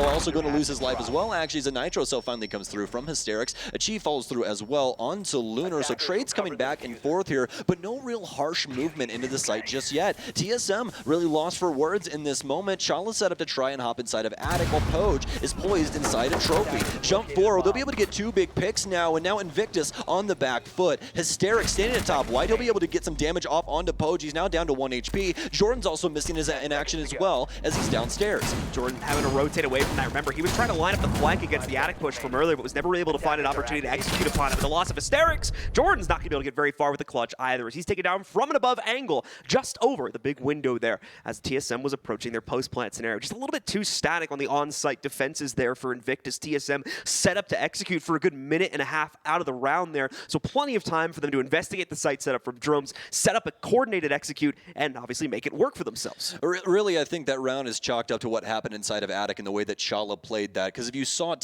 also going to lose his life as well, actually, as a Nitro Cell finally comes through from Hysterics. A Chi follows through as well onto Lunar, so trades coming back and forth here, but no real harsh movement into the site just yet. TSM really lost for words in this moment. Chala set up to try and hop inside of Attic, while Poge is poised inside a Trophy. Jump forward, they'll be able to get two big picks now, and now Invictus on the back foot. Hysterics standing at top white, he'll be able to get some damage off onto Poge. He's now down to 1 HP. Jordan's also missing his in action as well as he's downstairs. Jordan having to rotate away from that. Remember, he was trying to line up the flank against the Attic push from earlier, but was never really able to find an opportunity to execute upon it. With the loss of Hysterics, Jordan's not going to be able to get very far with the clutch either, as he's taken down from an above angle just over the big window there as TSM was approaching their post-plant scenario. Just a little bit too static on the on-site defenses there for Invictus. TSM set up to execute for a good minute and a half out of the round there, so plenty of time for them to investigate the site setup from drones, set up a coordinated execute, and obviously make it work for themselves. Really, I think that round is chalked up to what happened inside of Attic and the way that Chala played that, because if you saw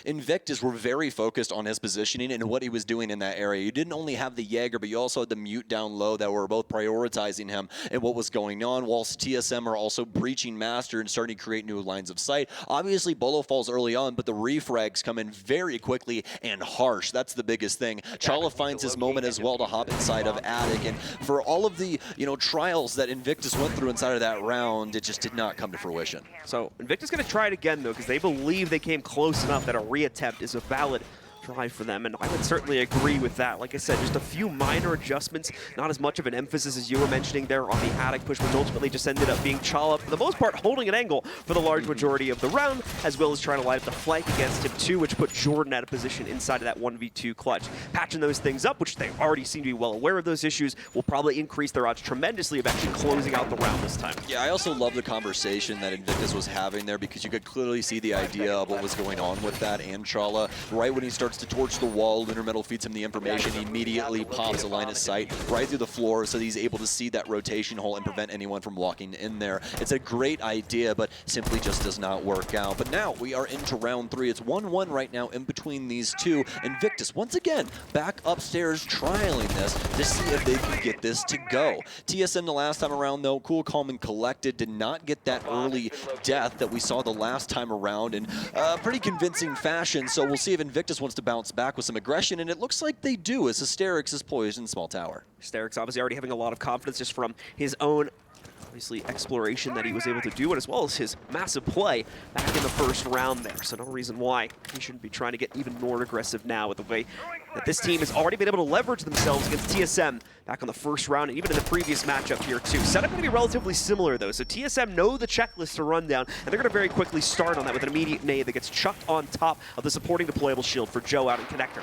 Invictus were very focused on his positioning and what he was doing in that area. You didn't only have the Jaeger, but you also had the Mute down low that were both prioritizing him and what was going on, whilst TSM are also breaching Master and starting to create new lines of sight. Obviously, Bolo falls early on, but the refrags come in very quickly and harsh. That's the biggest thing. Chala finds his moment as well to hop inside of Attic, and for all of the trials that Invictus went through inside of that round, it just did not come to fruition. So Invictus going to try it again, though, because they believe they came close enough that a reattempt is a valid try for them, and I would certainly agree with that. Like I said, just a few minor adjustments, not as much of an emphasis as you were mentioning there on the Attic push, which ultimately just ended up being Chala, for the most part, holding an angle for the large majority of the round, as well as trying to line up the flank against him too, which put Jordan out of position inside of that 1v2 clutch. Patching those things up, which they already seem to be well aware of those issues, will probably increase their odds tremendously of actually closing out the round this time. Yeah, I also love the conversation that Invictus was having there, because you could clearly see the idea of what was going on with that and Chala. Right when he starts to torch the wall, Lunar Metal feeds him the information. He immediately pops a line of sight right through the floor, so he's able to see that rotation hole and prevent anyone from walking in there. It's a great idea, but simply just does not work out. But now we are into round 3. It's 1-1 right now in between these two. Invictus, once again, back upstairs trialing this to see if they can get this to go. TSM the last time around, though, cool, calm, and collected, did not get that early death that we saw the last time around in pretty convincing fashion. So we'll see if Invictus wants to bounce back with some aggression, and it looks like they do, as Hysterics is poised in small tower. Hysterics obviously already having a lot of confidence just from his own obviously exploration that he was able to do, and as well as his massive play back in the first round there. So no reason why he shouldn't be trying to get even more aggressive now with the way that this team has already been able to leverage themselves against TSM back on the first round, and even in the previous matchup here too. Setup going to be relatively similar though, so TSM know the checklist to run down, and they're going to very quickly start on that with an immediate nade that gets chucked on top of the supporting deployable shield for Joe out in connector.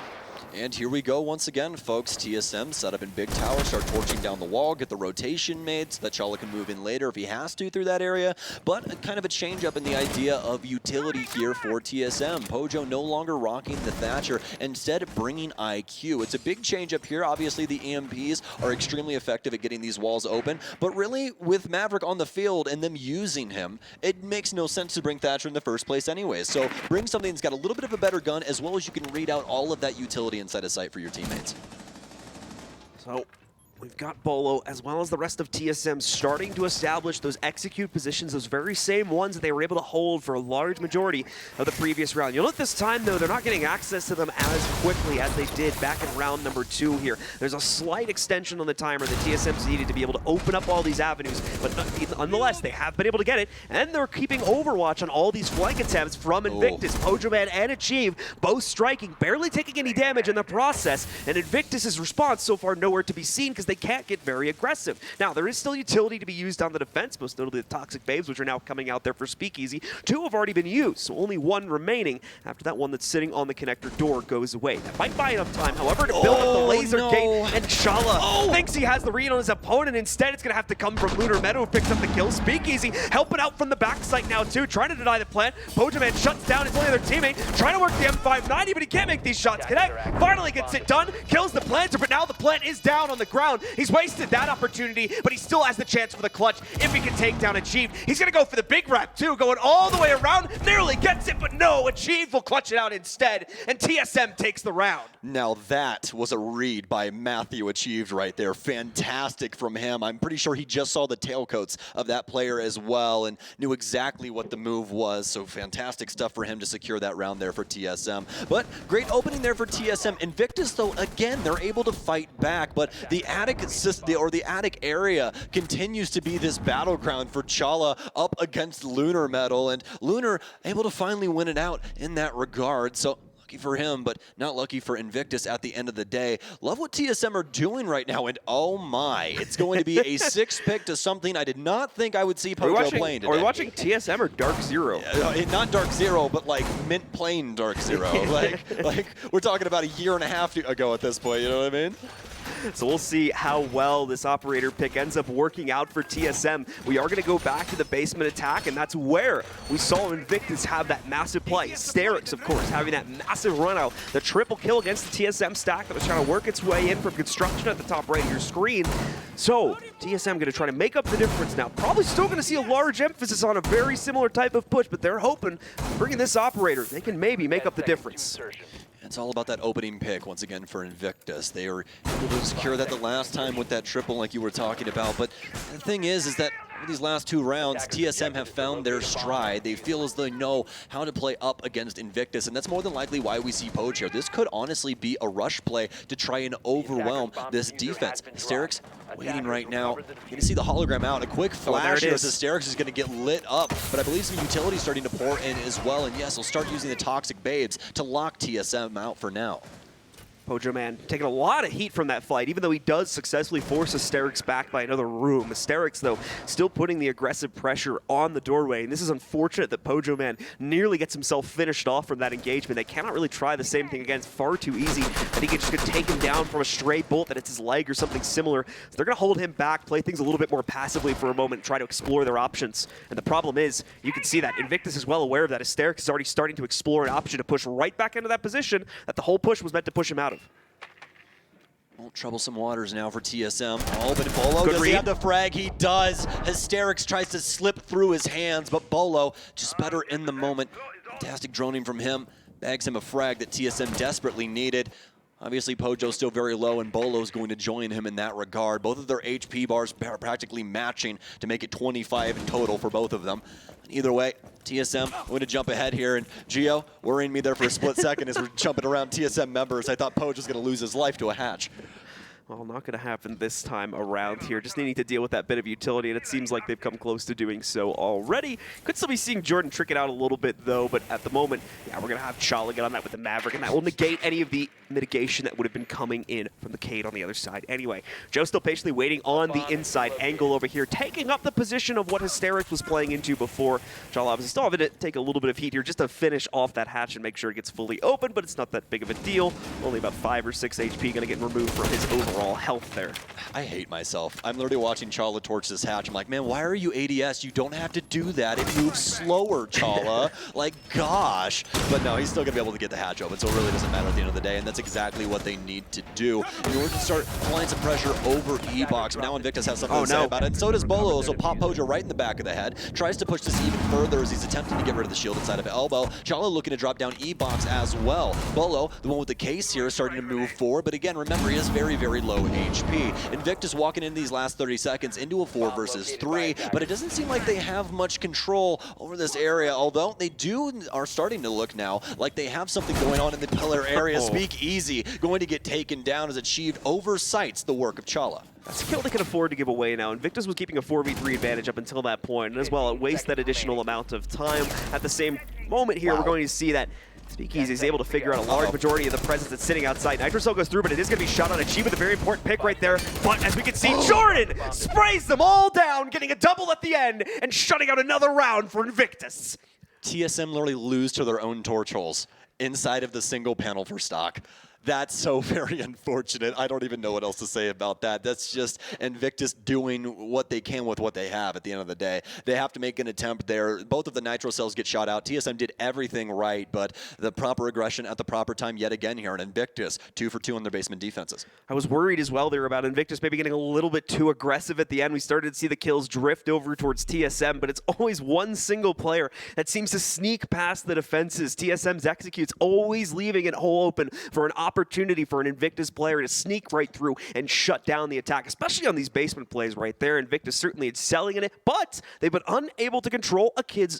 And here we go once again, folks. TSM set up in big tower, start torching down the wall, get the rotation made so that Chala can move in later if he has to through that area. But kind of a change up in the idea of utility here for TSM. Pojo no longer rocking the Thatcher, instead bringing IQ. It's a big change up here. Obviously, the EMPs are extremely effective at getting these walls open. But really, with Maverick on the field and them using him, it makes no sense to bring Thatcher in the first place anyways. So bring something that's got a little bit of a better gun, as well as you can read out all of that utility inside of sight for your teammates. So we've got Bolo, as well as the rest of TSM, starting to establish those execute positions, those very same ones that they were able to hold for a large majority of the previous round. You'll note this time, though, they're not getting access to them as quickly as they did back in round number 2 here. There's a slight extension on the timer that TSM's needed to be able to open up all these avenues, but nonetheless, they have been able to get it, and they're keeping overwatch on all these flank attempts from Invictus. Pojo Man and Achieve both striking, barely taking any damage in the process, and Invictus's response so far nowhere to be seen because they can't get very aggressive. Now, there is still utility to be used on the defense, most notably the Toxic Babes, which are now coming out there for Speakeasy. 2 have already been used, so only 1 remaining after that one that's sitting on the connector door goes away. That might buy enough time, however, to build up the laser gate, and Chala thinks he has the read on his opponent. Instead, it's going to have to come from Lunar Meadow, who picks up the kill. Speakeasy helping out from the backside now, too, trying to deny the plant. Pojo Man shuts down his only other teammate, trying to work the M590, but he can't make these shots connect. Finally gets it done, kills the planter, but now the plant is down on the ground. He's wasted that opportunity, but he still has the chance for the clutch if he can take down Achieve. He's going to go for the big wrap, too, going all the way around. Nearly gets it, but no, Achieve will clutch it out instead, and TSM takes the round. Now that was a read by Matthew Achieved right there. Fantastic from him. I'm pretty sure he just saw the tailcoats of that player as well and knew exactly what the move was. So fantastic stuff for him to secure that round there for TSM. But great opening there for TSM. Invictus, though, again, they're able to fight back, but the attic area continues to be this battleground for Chala up against Lunar Metal, and Lunar able to finally win it out in that regard. So lucky for him, but not lucky for Invictus at the end of the day. Love what TSM are doing right now, and oh my, it's going to be a 6-pick to something I did not think I would see Pojo playing today. Are we watching TSM or Dark Zero? Not Dark Zero, but like mint plain Dark Zero. like we're talking about a year and a half ago at this point, you know what I mean? So we'll see how well this operator pick ends up working out for TSM. We are going to go back to the basement attack, and that's where we saw Invictus have that massive play. Sterix, of course, having that massive run out. The triple kill against the TSM stack that was trying to work its way in from construction at the top right of your screen. So TSM going to try to make up the difference now. Probably still going to see a large emphasis on a very similar type of push, but they're hoping bringing this operator, they can maybe make up the difference. It's all about that opening pick once again for Invictus. They were able to secure that the last time with that triple like you were talking about. But the thing is that over these last 2 rounds, TSM have found their stride. They feel as though they know how to play up against Invictus, and that's more than likely why we see Poach here. This could honestly be a rush play to try and overwhelm this defense. Sterix waiting right now. You're going to see the hologram out. A quick flash here as Sterix is going to get lit up, but I believe some utility starting to pour in as well, and yes, he'll start using the Toxic Babes to lock TSM out for now. Pojo Man taking a lot of heat from that fight, even though he does successfully force Asterix back by another room. Asterix, though, still putting the aggressive pressure on the doorway, and this is unfortunate that Pojo Man nearly gets himself finished off from that engagement. They cannot really try the same thing again. It's far too easy. I think it's just going to take him down from a stray bolt that hits his leg or something similar. So they're going to hold him back, play things a little bit more passively for a moment, and try to explore their options. And the problem is, you can see that Invictus is well aware of that. Asterix is already starting to explore an option to push right back into that position that the whole push was meant to push him out of. Well, troublesome waters now for TSM. Oh, but Bolo, does he have the frag? He does. Sterix tries to slip through his hands, but Bolo just better in the moment. Fantastic droning from him. Bags him a frag that TSM desperately needed. Obviously, Pojo's still very low, and Bolo's going to join him in that regard. Both of their HP bars are practically matching to make it 25 in total for both of them. Either way, TSM going to jump ahead here, and Gio worrying me there for a split second as we're jumping around TSM members. I thought Pojo was going to lose his life to a hatch. Well, not going to happen this time around here. Just needing to deal with that bit of utility, and it seems like they've come close to doing so already. Could still be seeing Jordan trick it out a little bit, though, but at the moment, yeah, we're going to have Chala get on that with the Maverick, and that will negate any of the mitigation that would have been coming in from the Cade on the other side. Anyway, Joe still patiently waiting on the inside angle over here, taking up the position of what Hysterics was playing into before. Chala obviously still having to take a little bit of heat here just to finish off that hatch and make sure it gets fully open, but it's not that big of a deal. Only about 5 or 6 HP going to get removed from his overall health there. I hate myself. I'm literally watching Chala torch this hatch. I'm like, man, why are you ADS? You don't have to do that. It moves slower, Chala. Like, gosh. But no, he's still going to be able to get the hatch open, so it really doesn't matter at the end of the day, and that's exactly what they need to do in order to start applying some pressure over E-Box. But now Invictus has something to say about it, and so does Bolo, so pop Pojo right in the back of the head. Tries to push this even further as he's attempting to get rid of the shield inside of Elbow. Chala looking to drop down E-Box as well. Bolo, the one with the case here, is starting to move forward, but again, remember, he is very, very low HP. Invictus walking in these last 30 seconds into a 4 versus 3, but it doesn't seem like they have much control over this area, although they are starting to look now like they have something going on in the pillar area. Speak Easy going to get taken down as Achieved oversights the work of Chala. That's a kill they can afford to give away now. Invictus was keeping a 4v3 advantage up until that point, and as well, it wastes that additional amount of time. At the same moment here, we're going to see that Speakeasy is able to figure out a large majority of the presence that's sitting outside. Nitrocell goes through, but it is going to be shot on Achieve with a very important pick right there. But as we can see, Jordan sprays them all down, getting a double at the end, and shutting out another round for Invictus. TSM literally lose to their own torch holes inside of the single panel for stock. That's so very unfortunate. I don't even know what else to say about that. That's just Invictus doing what they can with what they have at the end of the day. They have to make an attempt there. Both of the Nitro cells get shot out. TSM did everything right, but the proper aggression at the proper time yet again here. And Invictus, 2 for 2 on their basement defenses. I was worried as well there about Invictus maybe getting a little bit too aggressive at the end. We started to see the kills drift over towards TSM, but it's always one single player that seems to sneak past the defenses. TSM's executes always leaving it hole open for an opportunity for an Invictus player to sneak right through and shut down the attack, especially on these basement plays right there. Invictus certainly excelling in it, but they've been unable to control a kid's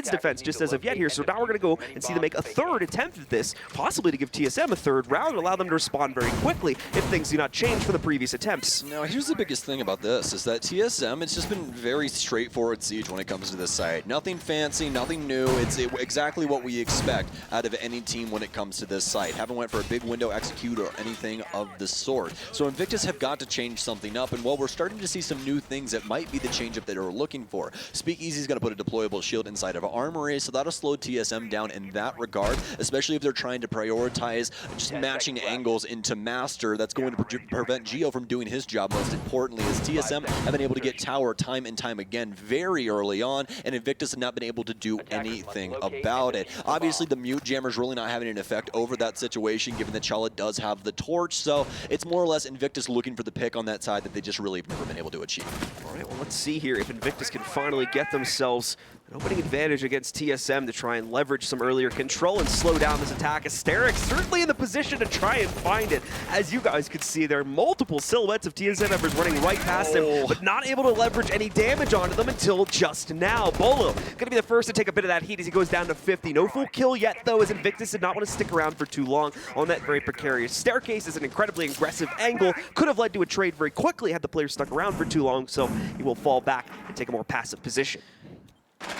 defense just as of yet here. So now we're going to go and see them make a third attempt at this, possibly to give TSM a third round, allow them to respond very quickly if things do not change for the previous attempts. Now, here's the biggest thing about this, is that TSM, it's just been very straightforward siege when it comes to this site. Nothing fancy, nothing new. It's exactly what we expect out of any team when it comes to this site. Haven't went for a big window execute or anything of the sort. So Invictus have got to change something up, and while we're starting to see some new things, it might be the change-up that they're looking for. Speakeasy's going to put a deployable shield inside of Armory, so that'll slow TSM down in that regard, especially if they're trying to prioritize just matching angles into Master. That's going to prevent Geo from doing his job most importantly, as TSM have been able to get tower time and time again very early on, and Invictus have not been able to do anything about it. Obviously, the mute jammer's really not having an effect over that situation, given that Chala does have the torch, so it's more or less Invictus looking for the pick on that side that they just really have never been able to achieve. All right, well, let's see here if Invictus can finally get themselves an opening advantage against TSM to try and leverage some earlier control and slow down this attack. Hysterics certainly in the position to try and find it. As you guys could see, there are multiple silhouettes of TSM members running right past him, but not able to leverage any damage onto them until just now. Bolo going to be the first to take a bit of that heat as he goes down to 50. No full kill yet, though, as Invictus did not want to stick around for too long on that very precarious staircase. Is an incredibly aggressive angle. Could have led to a trade very quickly had the player stuck around for too long, so he will fall back and take a more passive position.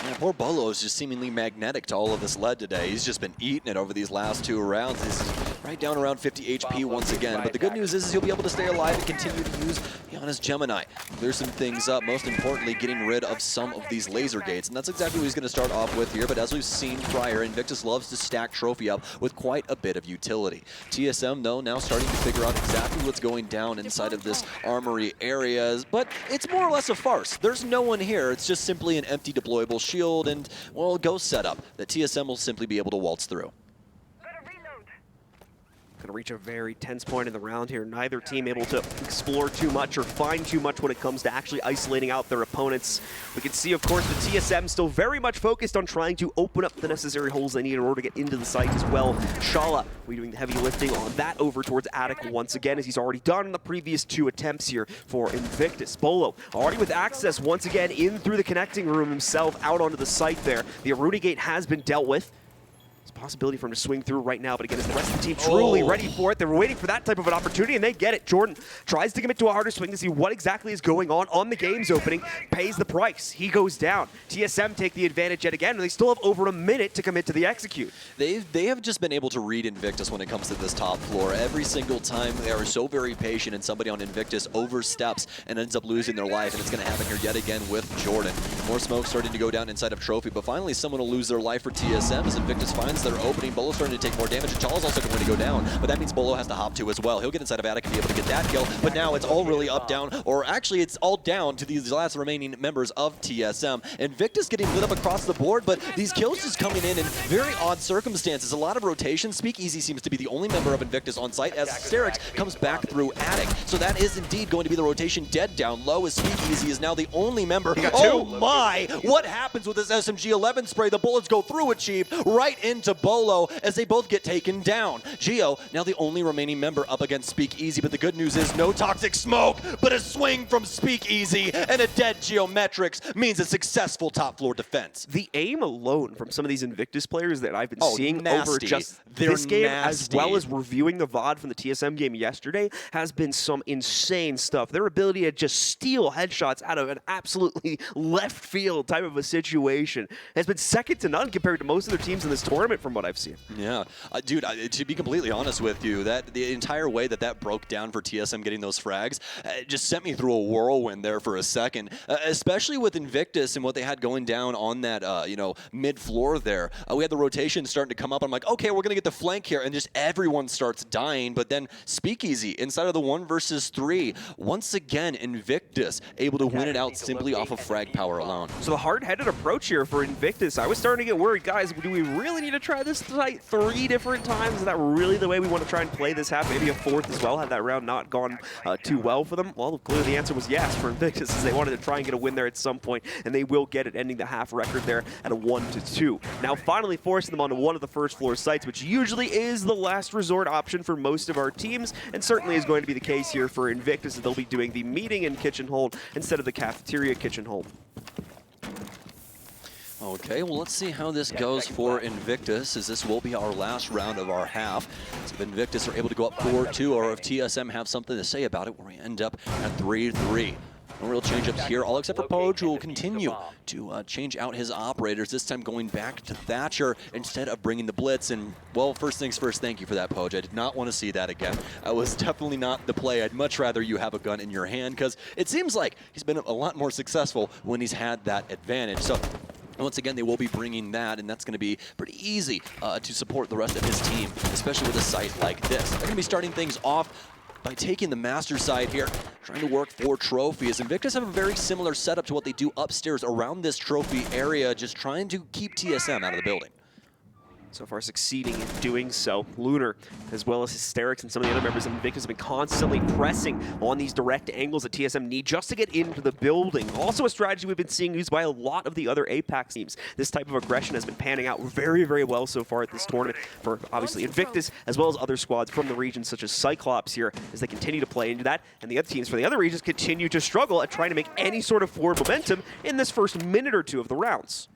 Yeah, poor Bolo is just seemingly magnetic to all of this lead today. He's just been eating it over these last 2 rounds. He's right down around 50 HP once again. But the good news is he'll be able to stay alive and continue to use Giannis Gemini. Clear some things up, most importantly, getting rid of some of these laser gates. And that's exactly what he's going to start off with here. But as we've seen prior, Invictus loves to stack trophy up with quite a bit of utility. TSM, though, now starting to figure out exactly what's going down inside of this armory areas. But it's more or less a farce. There's no one here. It's just simply an empty deployable shield and, well, ghost setup that TSM will simply be able to waltz through. Going to reach a very tense point in the round here. Neither team able to explore too much or find too much when it comes to actually isolating out their opponents. We can see, of course, the TSM still very much focused on trying to open up the necessary holes they need in order to get into the site as well. Chala, we doing the heavy lifting on that over towards Attic once again, as he's already done in the previous 2 attempts here for Invictus. Bolo already with access once again in through the connecting room himself out onto the site there. The Aruni gate has been dealt with. possibility for him to swing through right now, but again, is the rest of the team truly ready for it? They're waiting for that type of an opportunity, and they get it. Jordan tries to commit to a harder swing to see what exactly is going on the game's opening, pays the price. He goes down. TSM take the advantage yet again, and they still have over a minute to commit to the execute. They have just been able to read Invictus when it comes to this top floor. Every single time they are so very patient, and somebody on Invictus oversteps and ends up losing their life, and it's going to happen here yet again with Jordan. More smoke starting to go down inside of Trophy, but finally someone will lose their life for TSM as Invictus finds their opening. Bolo's starting to take more damage, and Chala's also going to go down, but that means Bolo has to hop too as well. He'll get inside of Attic and be able to get that kill, but now it's all really up, down, or actually it's all down to these last remaining members of TSM. Invictus getting lit up across the board, but these kills just coming in very odd circumstances. A lot of rotation. Speakeasy seems to be the only member of Invictus on site as Sterix comes back through Attic. So that is indeed going to be the rotation. Dead down low as Speakeasy is now the only member. Oh my! What happens with this SMG-11 spray? The bullets go through Achieve right into Bolo as they both get taken down. Geo, now the only remaining member up against Speakeasy, but the good news is no toxic smoke, but a swing from Speakeasy and a dead Geometrics means a successful top floor defense. The aim alone from some of these Invictus players that I've been seeing nasty. over just They're this game, nasty. as well as reviewing the VOD from the TSM game yesterday, has been some insane stuff. Their ability to just steal headshots out of an absolutely left field type of a situation has been second to none compared to most of their teams in this tournament from what I've seen. Yeah, dude, to be completely honest with you, that the entire way that broke down for TSM getting those frags just sent me through a whirlwind there for a second, especially with Invictus and what they had going down on that, mid-floor there. We had the rotation starting to come up. I'm like, okay, we're going to get the flank here, and just everyone starts dying, but then Speakeasy inside of the 1 versus 3. Once again, Invictus able to win it out simply off of frag power alone. So the hard-headed approach here for Invictus, I was starting to get worried, guys, do we really need to try this fight 3 different times? Is that really the way we want to try and play this half? Maybe a 4th as well, had that round not gone too well for them? Well, clearly the answer was yes for Invictus, as they wanted to try and get a win there at some point, and they will get it, ending the half record there at a 1-2. Now finally forcing them onto one of the first floor sites, which usually is the last resort option for most of our teams, and certainly is going to be the case here for Invictus, as they'll be doing the meeting and kitchen hold instead of the cafeteria kitchen hold. Okay, well, let's see how this goes for Invictus, as this will be our last round of our half. So if Invictus are able to go up 4-2, or if TSM have something to say about it, where we end up at 3-3. No real change-ups here, all except for Poge, who will continue to change out his operators, this time going back to Thatcher instead of bringing the Blitz. And, well, first things first, thank you for that, Poge. I did not want to see that again. That was definitely not the play. I'd much rather you have a gun in your hand, because it seems like he's been a lot more successful when he's had that advantage. So once again, they will be bringing that, and that's going to be pretty easy to support the rest of his team, especially with a site like this. They're going to be starting things off by taking the master side here, trying to work for trophies. Invictus have a very similar setup to what they do upstairs around this trophy area, just trying to keep TSM out of the building. So far succeeding in doing so. Lunar, as well as Hysterics and some of the other members of Invictus, have been constantly pressing on these direct angles that TSM need just to get into the building. Also a strategy we've been seeing used by a lot of the other Apex teams. This type of aggression has been panning out very, very well so far at this tournament for obviously Invictus, as well as other squads from the region, such as Cyclops here, as they continue to play into that. And the other teams for the other regions continue to struggle at trying to make any sort of forward momentum in this first minute or two of the rounds.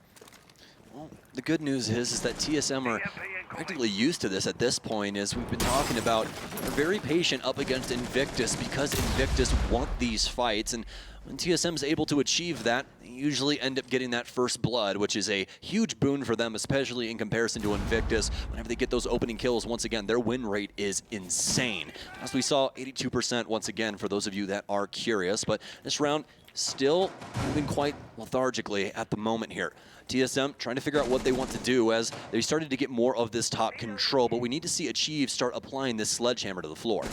The good news is that TSM are practically used to this at this point, as we've been talking about. They're very patient up against Invictus because Invictus want these fights, and when TSM is able to achieve that, they usually end up getting that first blood, which is a huge boon for them, especially in comparison to Invictus. Whenever they get those opening kills, once again, their win rate is insane. As we saw, 82% once again, for those of you that are curious, but this round still moving quite lethargically at the moment here. TSM trying to figure out what they want to do as they started to get more of this top control, but we need to see Achieve start applying this sledgehammer to the floor.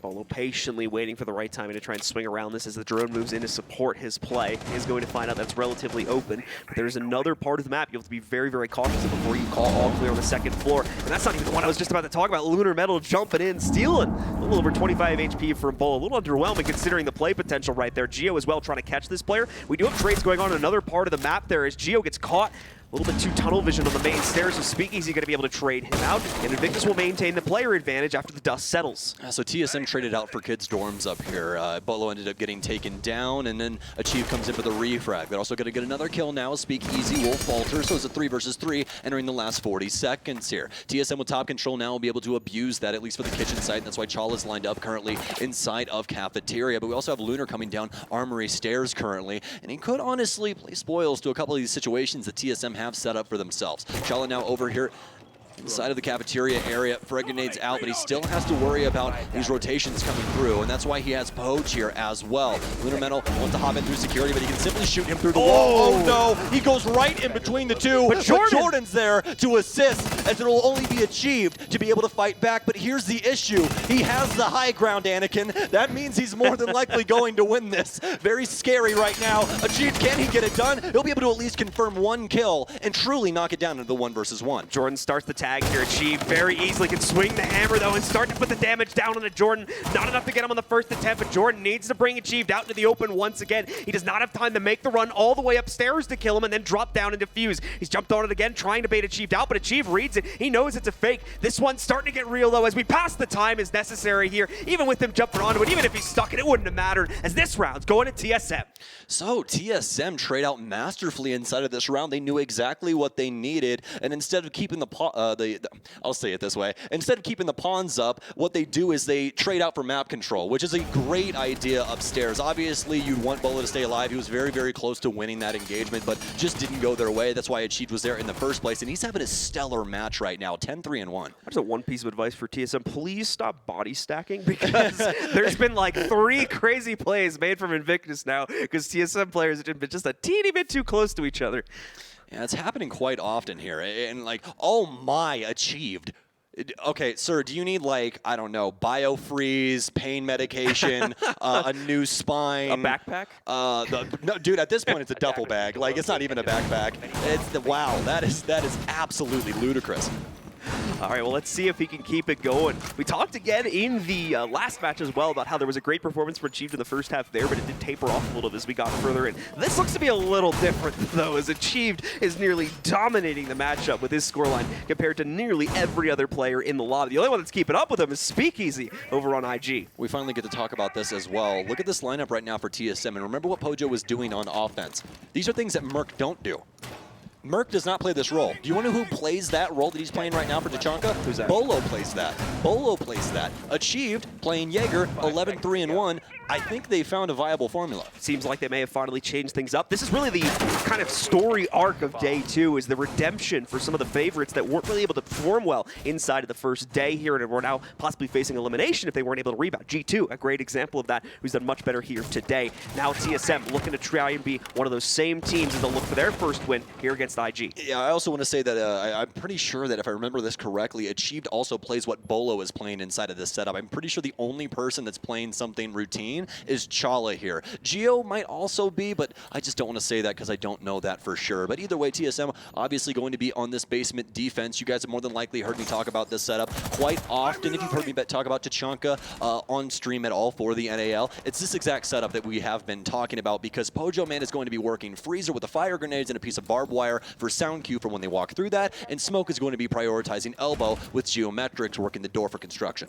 Bolo patiently waiting for the right timing to try and swing around this as the drone moves in to support his play. He's going to find out that's relatively open, but there's another part of the map you have to be very, very cautious of before you call all clear on the second floor. And that's not even the one I was just about to talk about. Lunar Metal jumping in, stealing a little over 25 HP from Bolo. A little underwhelming considering the play potential right there. Geo as well trying to catch this player. We do have trades going on in another part of the map there as Geo gets caught A little bit too tunnel vision on the main stairs, so Speakeasy going to be able to trade him out, and Invictus will maintain the player advantage after the dust settles. So TSM traded out for kids' dorms up here. Bolo ended up getting taken down, and then Achieve comes in for the refrag. They're also going to get another kill now. Speakeasy will falter, so it's a 3 versus 3 entering the last 40 seconds here. TSM with top control now will be able to abuse that, at least for the kitchen site, and that's why Chala's lined up currently inside of Cafeteria. But we also have Lunar coming down Armory stairs currently, and he could honestly play spoils to a couple of these situations that TSM have set up for themselves. Chala now over here inside of the cafeteria area. Frag grenades out, but he still has to worry about these rotations coming through, and that's why he has Poach here as well. Lunar Metal wants to hop in through security, but he can simply shoot him through the wall. Oh no, he goes right in between the two, but Jordan's there to assist, as it will only be achieved to be able to fight back. But here's the issue. He has the high ground, Anakin. That means he's more than likely going to win this. Very scary right now. Achieved, can he get it done? He'll be able to at least confirm 1 kill and truly knock it down into the 1 versus 1. Jordan starts the tag here. Achieved very easily, can swing the hammer though and start to put the damage down on the Jordan. Not enough to get him on the first attempt, but Jordan needs to bring Achieved out into the open once again. He does not have time to make the run all the way upstairs to kill him and then drop down and defuse. He's jumped on it again, trying to bait Achieved out, but Achieved reads it. He knows it's a fake. This one's starting to get real though, as we pass the time is necessary here. Even with him jumping onto it, even if he's stuck in it, wouldn't have mattered, as this round's going to TSM. So TSM trade out masterfully inside of this round. They knew exactly what they needed, and instead of keeping I'll say it this way, instead of keeping the pawns up, what they do is they trade out for map control, which is a great idea upstairs. Obviously, you'd want Bolo to stay alive. He was very, very close to winning that engagement, but just didn't go their way. That's why Achieved was there in the first place, and he's having a stellar match right now, 10-3-1. There's a one piece of advice for TSM. Please stop body stacking, because there's been like 3 crazy plays made from Invictus now, because TSM players have been just a teeny bit too close to each other. Yeah, it's happening quite often here, and like, oh my, Achieved. Okay, sir, do you need, like, I don't know, biofreeze, pain medication, a new spine? A backpack? No, dude, at this point, it's a duffel bag. Like, it's not even a backpack. Wow, that is absolutely ludicrous. All right, well, let's see if he can keep it going. We talked again in the last match as well about how there was a great performance for Achieved in the first half there, but it did taper off a little bit as we got further in. This looks to be a little different, though, as Achieved is nearly dominating the matchup with his scoreline compared to nearly every other player in the lobby. The only one that's keeping up with him is Speakeasy over on IG. We finally get to talk about this as well. Look at this lineup right now for TSM, and remember what Pojo was doing on offense. These are things that Merc don't do. Merc does not play this role. Do you want to know who plays that role that he's playing right now for Tachanka? Who's that? Bolo plays that. Bolo plays that. Achieved, playing Jaeger, 11-3-1. I think they found a viable formula. Seems like they may have finally changed things up. This is really the kind of story arc of day 2, is the redemption for some of the favorites that weren't really able to perform well inside of the first day here, and we're now possibly facing elimination if they weren't able to rebound. G2, a great example of that, who's done much better here today. Now TSM looking to try and be one of those same teams as they'll look for their first win here against IG. Yeah, I also want to say that I'm pretty sure that if I remember this correctly, Achieved also plays what Bolo is playing inside of this setup. I'm pretty sure the only person that's playing something routine is Chala here. Geo might also be, but I just don't want to say that because I don't know that for sure. But either way, TSM obviously going to be on this basement defense. You guys have more than likely heard me talk about this setup quite often. If you've heard me talk about Tachanka on stream at all for the NAL, it's this exact setup that we have been talking about, because Pojo Man is going to be working Freezer with the fire grenades and a piece of barbed wire for sound cue for when they walk through that, and Smoke is going to be prioritizing Elbow with Geometrics working the door for construction.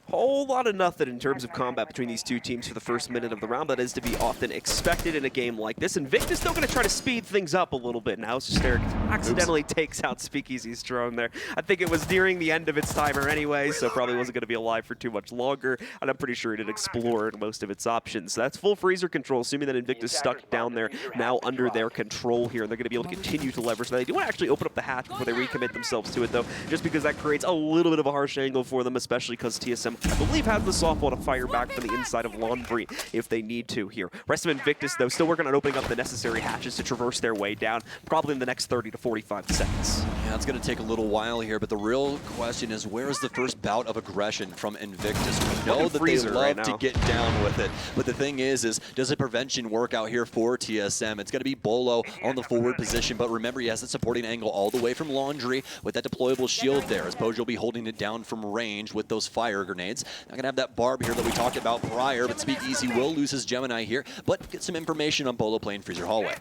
Whole lot of nothing in terms of combat between these two teams for the first minute of the round. That is to be often expected in a game like this. Invictus still going to try to speed things up a little bit now. Hysteric accidentally takes out Speakeasy's drone there. I think it was nearing the end of its timer anyway, so probably wasn't going to be alive for too much longer. And I'm pretty sure it had explored most of its options. So that's full freezer control, assuming that Invictus stuck down there now under their control here. And they're going to be able to continue to leverage that. They do want to actually open up the hatch before they recommit themselves to it, though, just because that creates a little bit of a harsh angle for them, especially because TSM, I believe, has the softball to fire back from the inside of Laundry if they need to here. Rest of Invictus, though, still working on opening up the necessary hatches to traverse their way down, probably in the next 30 to 45 seconds. Yeah, it's going to take a little while here, but the real question is, where is the first bout of aggression from Invictus? We know that they love to get down with it, but the thing is does a prevention work out here for TSM? It's going to be Bolo on the forward position, but remember, he has that supporting angle all the way from Laundry with that deployable shield there, as Pojo will be holding it down from range with those fire grenades. Not going to have that barb here that we talked about prior, but Speakeasy will lose his Gemini here, but get some information on Bolo playing Freezer Hallway.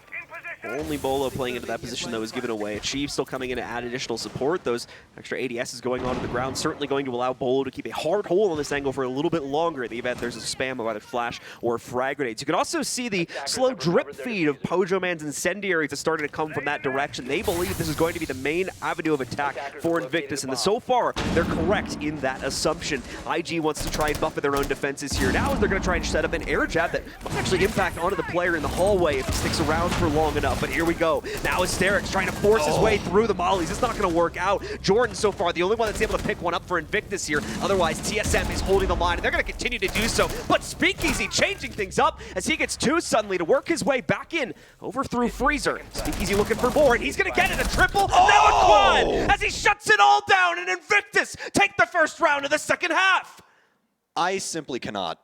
Only Bolo playing into that position, though, is given away. Achieve still coming in to add additional support. Those extra ADS is going onto the ground, certainly going to allow Bolo to keep a hard hold on this angle for a little bit longer in the event there's a spam of either flash or frag grenades. You can also see the slow drip feed of Pojo Man's incendiaries that's starting to come from that direction. They believe this is going to be the main avenue of attack for Invictus, and so far, they're correct in that assumption. IG wants to try and buffer their own defenses here. Now they're going to try and set up an air jab that might actually impact onto the player in the hallway if he sticks around for long enough. But here we go. Now Asterix trying to force his way through the mollies. It's not going to work out. Jordan so far the only one that's able to pick one up for Invictus here. Otherwise, TSM is holding the line, and they're going to continue to do so. But Speakeasy changing things up as he gets two suddenly to work his way back in over through Freezer. Speakeasy looking for more, and he's going to get it. A triple, now a quad as he shuts it all down, and Invictus take the first round of the second half. I simply cannot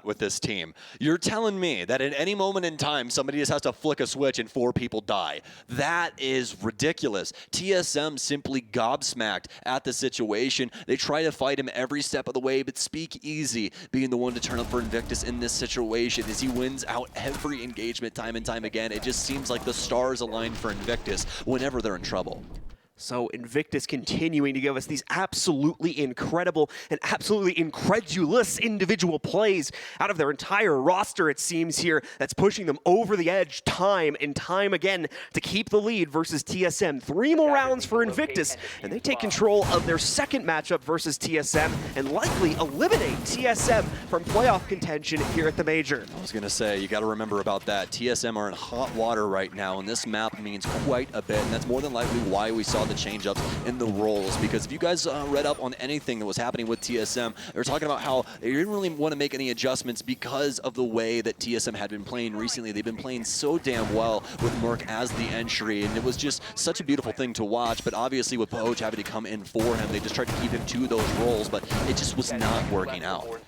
with this team. You're telling me that at any moment in time, somebody just has to flick a switch and 4 people die. That is ridiculous. TSM simply gobsmacked at the situation. They try to fight him every step of the way, but Speakeasy being the one to turn up for Invictus in this situation as he wins out every engagement time and time again. It just seems like the stars align for Invictus whenever they're in trouble. So Invictus continuing to give us these absolutely incredible and absolutely incredulous individual plays out of their entire roster, it seems here, that's pushing them over the edge time and time again to keep the lead versus TSM. 3 more rounds for Invictus, and they take control of their second matchup versus TSM and likely eliminate TSM from playoff contention here at the Major. I was going to say, you got to remember about that. TSM are in hot water right now, and this map means quite a bit, and that's more than likely why we saw the change-ups in the roles, because if you guys read up on anything that was happening with TSM, they were talking about how they didn't really want to make any adjustments because of the way that TSM had been playing recently. They've been playing so damn well with Merc as the entry, and it was just such a beautiful thing to watch, but obviously with Poach having to come in for him, they just tried to keep him to those roles, but it just was not working out.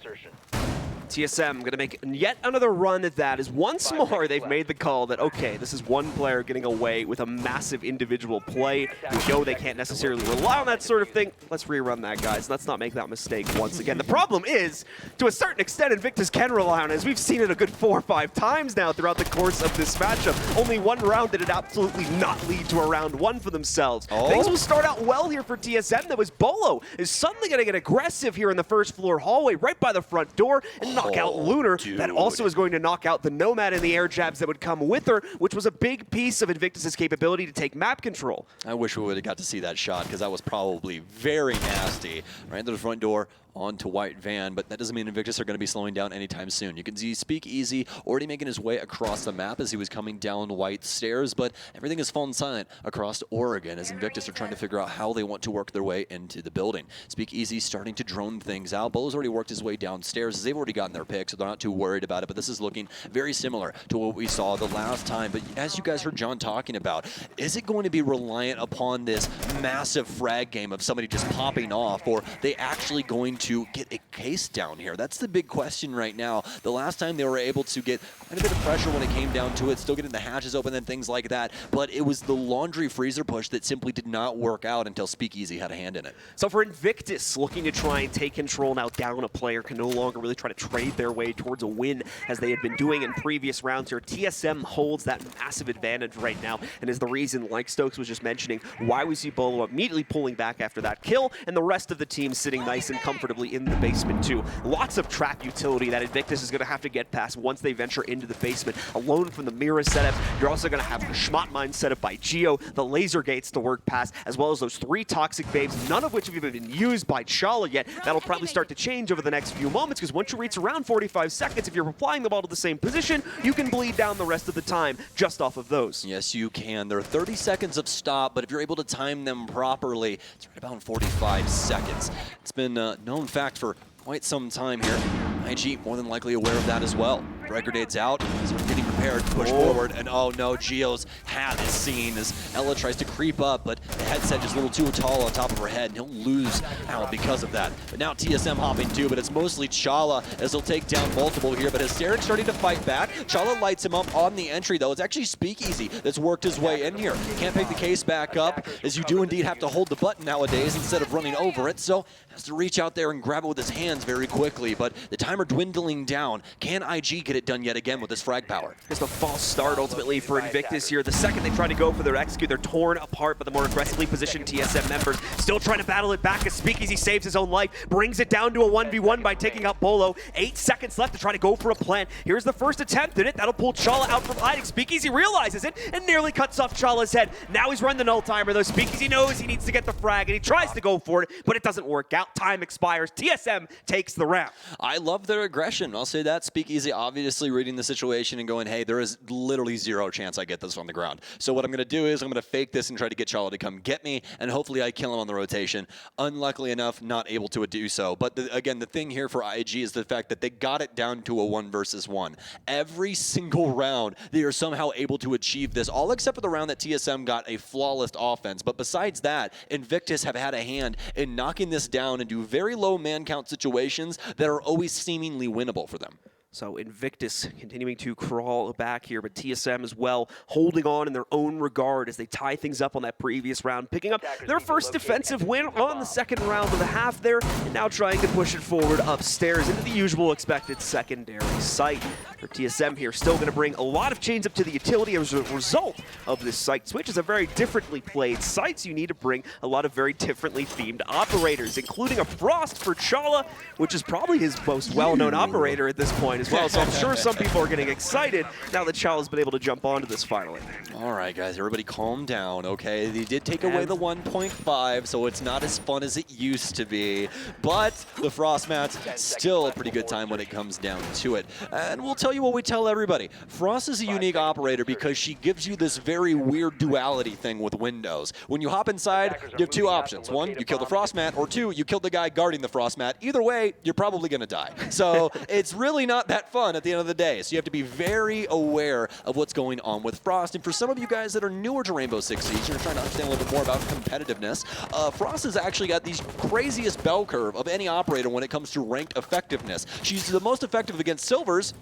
TSM going to make yet another run at that as once more they've made the call that, okay, this is one player getting away with a massive individual play. We know they can't necessarily rely on that sort of thing. Let's rerun that, guys. Let's not make that mistake once again. The problem is, to a certain extent, Invictus can rely on it, as we've seen it a good 4 or 5 times now throughout the course of this matchup. Only one round did it absolutely not lead to a round 1 for themselves. Things will start out well here for TSM. That was Bolo is suddenly going to get aggressive here in the first floor hallway right by the front door and knock out Lunar. Dude. That also is going to knock out the Nomad and the air jabs that would come with her, which was a big piece of Invictus's capability to take map control. I wish we would have got to see that shot, because that was probably very nasty. Right into the front door, onto White Van, but that doesn't mean Invictus are going to be slowing down anytime soon. You can see Speakeasy already making his way across the map as he was coming down White stairs, but everything has fallen silent across Oregon as Invictus are trying to figure out how they want to work their way into the building. Speakeasy starting to drone things out. Bolo's already worked his way downstairs as they've already gotten their pick, so they're not too worried about it, but this is looking very similar to what we saw the last time. But as you guys heard John talking about, is it going to be reliant upon this massive frag game of somebody just popping off, or are they actually going to get a case down here? That's the big question right now. The last time they were able to get quite a bit of pressure when it came down to it, still getting the hatches open and things like that, but it was the laundry freezer push that simply did not work out until Speakeasy had a hand in it. So for Invictus, looking to try and take control now down a player, can no longer really try to trade their way towards a win as they had been doing in previous rounds here. TSM holds that massive advantage right now and is the reason, like Stokes was just mentioning, why we see Bolo immediately pulling back after that kill and the rest of the team sitting nice and comfortably in the basement too. Lots of trap utility that Invictus is going to have to get past once they venture into the basement. Alone from the Mira setup, you're also going to have the Schmott mine set up by Geo, the laser gates to work past, as well as those 3 toxic babes, none of which have even been used by Chala yet. That'll probably start to change over the next few moments, because once you reach around 45 seconds, if you're applying the ball to the same position, you can bleed down the rest of the time just off of those. Yes, you can. There are 30 seconds of stop, but if you're able to time them properly, it's right about 45 seconds. It's been a known fact for quite some time here. IG more than likely aware of that as well. Frag grenades out, so getting prepared to push forward, and oh no, Geo's hat is seen as Ella tries to creep up, but the headset just a little too tall on top of her head, and he'll lose out because of that. But now TSM hopping too, but it's mostly Chala as he'll take down multiple here, but Hysteric starting to fight back. Chala lights him up on the entry though. It's actually Speakeasy that's worked his way in here. Can't pick the case back up, as you do indeed have to hold the button nowadays instead of running over it, so Has to reach out there and grab it with his hands very quickly, but the timer dwindling down. Can IG get it done yet again with this frag power? Just a false start ultimately for Invictus here. The second they try to go for their execute, they're torn apart by the more aggressively positioned TSM members. Still trying to battle it back as Speakeasy saves his own life, brings it down to a 1v1 by taking out Bolo. 8 seconds left to try to go for a plant. Here's the first attempt at it. That'll pull Chala out from hiding. Speakeasy realizes it and nearly cuts off Chala's head. Now he's run the null timer though. Speakeasy knows he needs to get the frag and he tries to go for it, but it doesn't work out. Time expires. TSM takes the round. I love their aggression. I'll say that. Speakeasy obviously reading the situation and going, hey, there is literally zero chance I get this on the ground. So what I'm going to do is I'm going to fake this and try to get Chala to come get me, and hopefully I kill him on the rotation. Unluckily enough, not able to do so. But again, the thing here for IG is the fact that they got it down to a 1 versus 1. Every single round, they are somehow able to achieve this, all except for the round that TSM got a flawless offense. But besides that, Invictus have had a hand in knocking this down into very low man count situations that are always seemingly winnable for them. So Invictus continuing to crawl back here, but TSM as well holding on in their own regard as they tie things up on that previous round, picking up their first defensive win on the second round with a half there, and now trying to push it forward upstairs into the usual expected secondary site. For TSM here, still going to bring a lot of chains up to the utility as a result of this site switch. Is a very differently played site, so you need to bring a lot of very differently themed operators, including a Frost for Chala, which is probably his most well-known operator at this point as well. So I'm sure some people are getting excited now that Chala's been able to jump onto this finally. All right, guys, everybody calm down, okay? They did take away the 1.5, so it's not as fun as it used to be. But the Frost Mat's still a pretty good time when it comes down to it. And we'll tell you what we tell everybody. Frost is a unique operator because she gives you this very weird duality thing with windows. When you hop inside, you have two options. One, you kill the Frost Mat, or two, you kill the guy guarding the Frost Mat. Either way, you're probably going to die. So it's really not that fun at the end of the day. So you have to be very aware of what's going on with Frost. And for some of you guys that are newer to Rainbow Six Siege, you're trying to understand a little bit more about competitiveness, Frost has actually got the craziest bell curve of any operator when it comes to ranked effectiveness. She's the most effective against silvers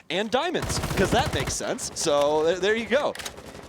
and diamonds, because that makes sense. So there you go.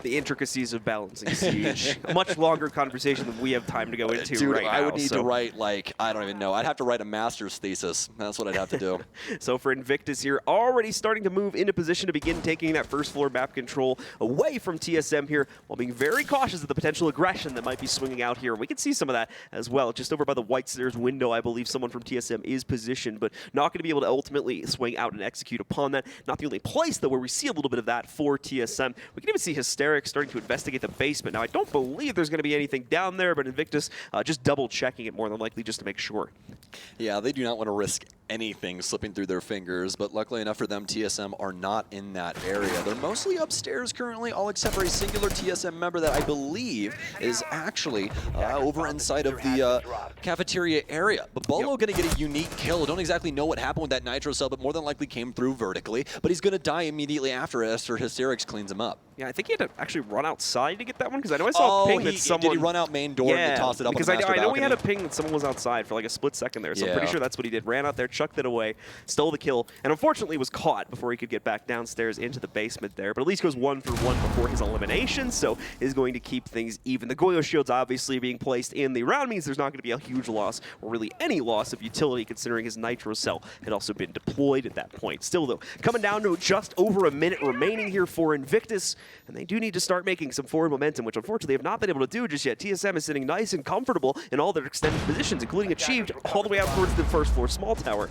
The intricacies of balancing Siege. A much longer conversation than we have time to go into. Dude, right now. I would need to write, like, I don't even know. I'd have to write a master's thesis. That's what I'd have to do. So for Invictus here, already starting to move into position to begin taking that first floor map control away from TSM here, while being very cautious of the potential aggression that might be swinging out here. We can see some of that as well. Just over by the white stairs window, I believe someone from TSM is positioned, but not going to be able to ultimately swing out and execute upon that. Not the only place, though, where we see a little bit of that for TSM. We can even see Hysteric starting to investigate the basement. Now, I don't believe there's going to be anything down there, but Invictus just double-checking it more than likely just to make sure. Yeah, they do not want to risk anything slipping through their fingers, but luckily enough for them, TSM are not in that area. They're mostly upstairs currently, all except for a singular TSM member that I believe is actually over inside of the cafeteria area. But Bolo going to get a unique kill. Don't exactly know what happened with that Nitro cell, but more than likely came through vertically. But he's going to die immediately after Hysterics cleans him up. Yeah, I think he had to actually run outside to get that one, because I know I saw a ping that someone... Did he run out main door and toss it up on the master because I know balcony? he had a ping that someone was outside for like a split second there, so I'm pretty sure that's what he did. Ran out there, chucked it away, stole the kill, and unfortunately was caught before he could get back downstairs into the basement there, but at least goes 1 for 1 before his elimination, so is going to keep things even. The Goyo shields obviously being placed in the round means there's not going to be a huge loss, or really any loss of utility, considering his Nitro cell had also been deployed at that point. Still, though, coming down to just over a minute remaining here for Invictus, and they do need to start making some forward momentum, which unfortunately they have not been able to do just yet. TSM is sitting nice and comfortable in all their extended positions, including achieved all the way out towards the first floor small tower.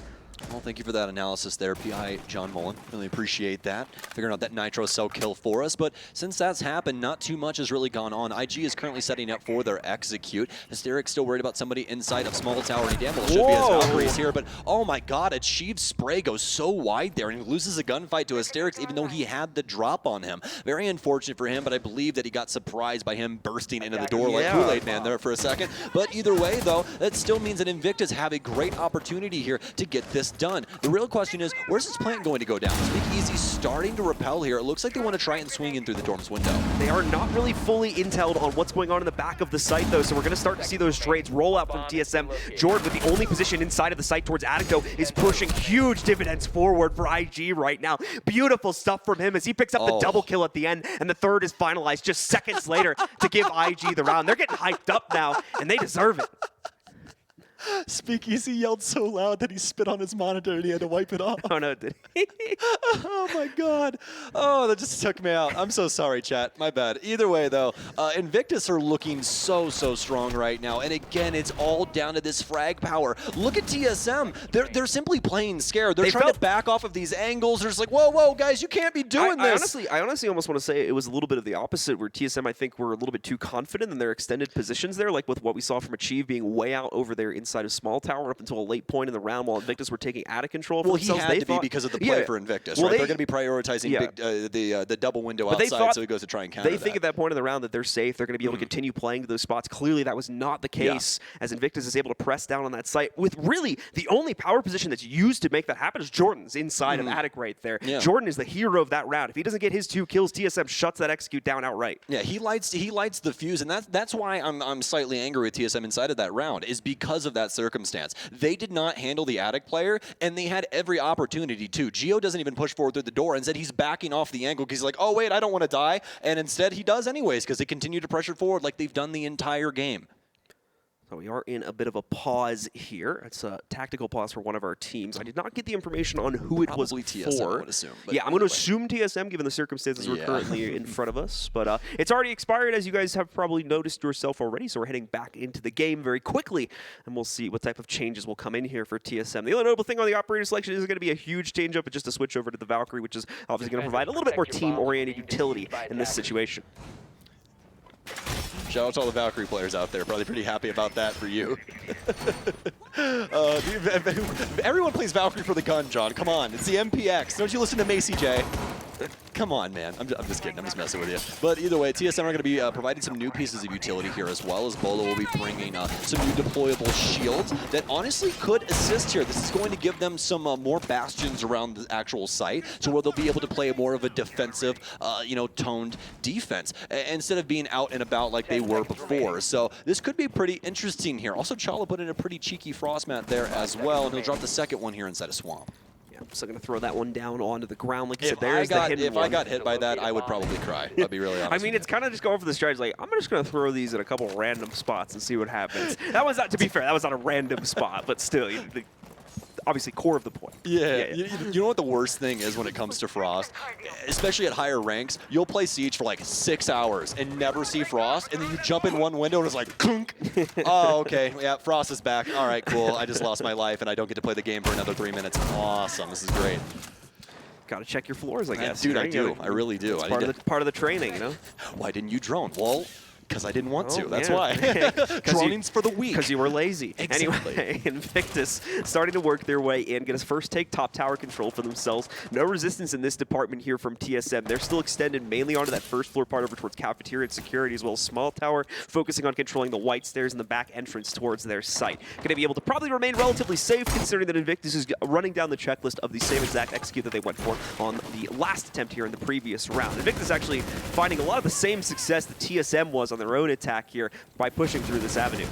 Well, thank you for that analysis there, PI John Mullen. Really appreciate that. Figuring out that Nitro cell kill for us. But since that's happened, not too much has really gone on. IG is currently setting up for their execute. Hysteric's still worried about somebody inside of small tower, and he damn well should be as Valkyrie's here. But oh my god, Achieved spray goes so wide there, and he loses a gunfight to Hysterics even though he had the drop on him. Very unfortunate for him, but I believe that he got surprised by him bursting into the door like Kool-Aid Man there for a second. But either way, though, that still means that Invictus have a great opportunity here to get this done. The real question is, where's this plant going to go down? Speakeasy's starting to repel here. It looks like they want to try and swing in through the dorm's window. They are not really fully intel'd on what's going on in the back of the site, though, so we're going to start to see those trades roll out from TSM. Jordan, with the only position inside of the site towards Adicto, is pushing huge dividends forward for IG right now. Beautiful stuff from him as he picks up the double kill at the end, and the third is finalized just seconds later to give IG the round. They're getting hyped up now, and they deserve it. Speakeasy yelled so loud that he spit on his monitor and he had to wipe it off. Oh no, did he? Oh my god. Oh, that just took me out. I'm so sorry, chat. My bad. Either way, though, Invictus are looking so strong right now. And again, it's all down to this frag power. Look at TSM. They're simply playing scared. They're trying to back off of these angles. They're just like, whoa, guys, you can't be doing this. I honestly almost want to say it was a little bit of the opposite, where TSM, I think, were a little bit too confident in their extended positions there, like with what we saw from Achieve being way out over there inside of small tower up until a late point in the round, while Invictus were taking out of control for themselves. He had to be because of the play for Invictus, right? They're going to be prioritizing the double window outside, so he goes to try and counter They think at that point in the round that they're safe. They're going to be able to continue playing to those spots. Clearly, that was not the case, as Invictus is able to press down on that site with really the only power position that's used to make that happen is Jordan's inside of Attic right there. Jordan is the hero of that round. If he doesn't get his 2 kills, TSM shuts that execute down outright. Yeah, he lights the fuse, and that's why I'm slightly angry with TSM inside of that round, is because of that circumstance. They did not handle the Attic player, and they had every opportunity to. Gio doesn't even push forward through the door. Instead, he's backing off the angle because he's like, oh, wait, I don't want to die. And instead, he does anyways because they continue to pressure forward like they've done the entire game. So we are in a bit of a pause here. It's a tactical pause for one of our teams. I did not get the information on who it was TSM, for. I would assume, yeah, I'm going to assume TSM given the circumstances we're currently in front of us. But it's already expired, as you guys have probably noticed yourself already. So we're heading back into the game very quickly, and we'll see what type of changes will come in here for TSM. The other notable thing on the operator selection is going to be a huge change up, but just a switch over to the Valkyrie, which is obviously going to provide a little bit more team-oriented utility in this situation. Shout out to all the Valkyrie players out there. Probably pretty happy about that for you. Everyone plays Valkyrie for the gun, John. Come on. It's the MPX. Don't you listen to Macy J? Come on, man. I'm just kidding. I'm just messing with you. But either way, TSM are going to be providing some new pieces of utility here, as well as Bolo will be bringing some new deployable shields that honestly could assist here. This is going to give them some more bastions around the actual site, so where they'll be able to play more of a defensive, toned defense instead of being out and about like they were before. So this could be pretty interesting here. Also, Chala put in a pretty cheeky frost mat there as well, and he'll drop the second one here inside of Swamp. I'm still going to throw that one down onto the ground. Like you said, If I got hit by that, I would probably cry. I'll be really honest. I mean, it's kind of just going for the strategy. Like, I'm just going to throw these at a couple random spots and see what happens. That was not, to be fair, that was not a random spot, but still, obviously core of the point. Yeah. You know what the worst thing is when it comes to Frost? Especially at higher ranks, you'll play Siege for like 6 hours and never see Frost, and then you jump in one window and it's like, clunk. Oh, okay. Yeah, Frost is back. All right, cool. I just lost my life and I don't get to play the game for another 3 minutes. Awesome. This is great. Got to check your floors, I guess. Dude, I do. I really do. It's part of the training, you know? Why didn't you drone? Well, because I didn't want to. That's why. Droning's for the weak. Because you were lazy. Exactly. Anyway, Invictus starting to work their way in, get his first take top tower control for themselves. No resistance in this department here from TSM. They're still extended mainly onto that first floor part over towards cafeteria and security, as well as small tower, focusing on controlling the white stairs and the back entrance towards their site. Going to be able to probably remain relatively safe, considering that Invictus is running down the checklist of the same exact execute that they went for on the last attempt here in the previous round. Invictus actually finding a lot of the same success that TSM was on their own attack here by pushing through this avenue.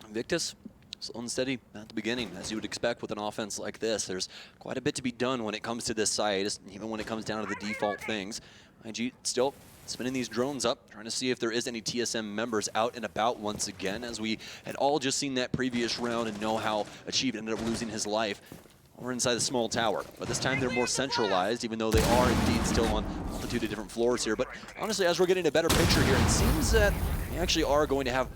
Invictus, slow and steady at the beginning, as you would expect with an offense like this. There's quite a bit to be done when it comes to this site, even when it comes down to the default things. IG still spinning these drones up, trying to see if there is any TSM members out and about once again, as we had all just seen that previous round and know how Achieve ended up losing his life. We're inside the small tower, but this time they're more centralized, even though they are indeed still on a multitude of different floors here. But honestly, as we're getting a better picture here, it seems that they actually are going to have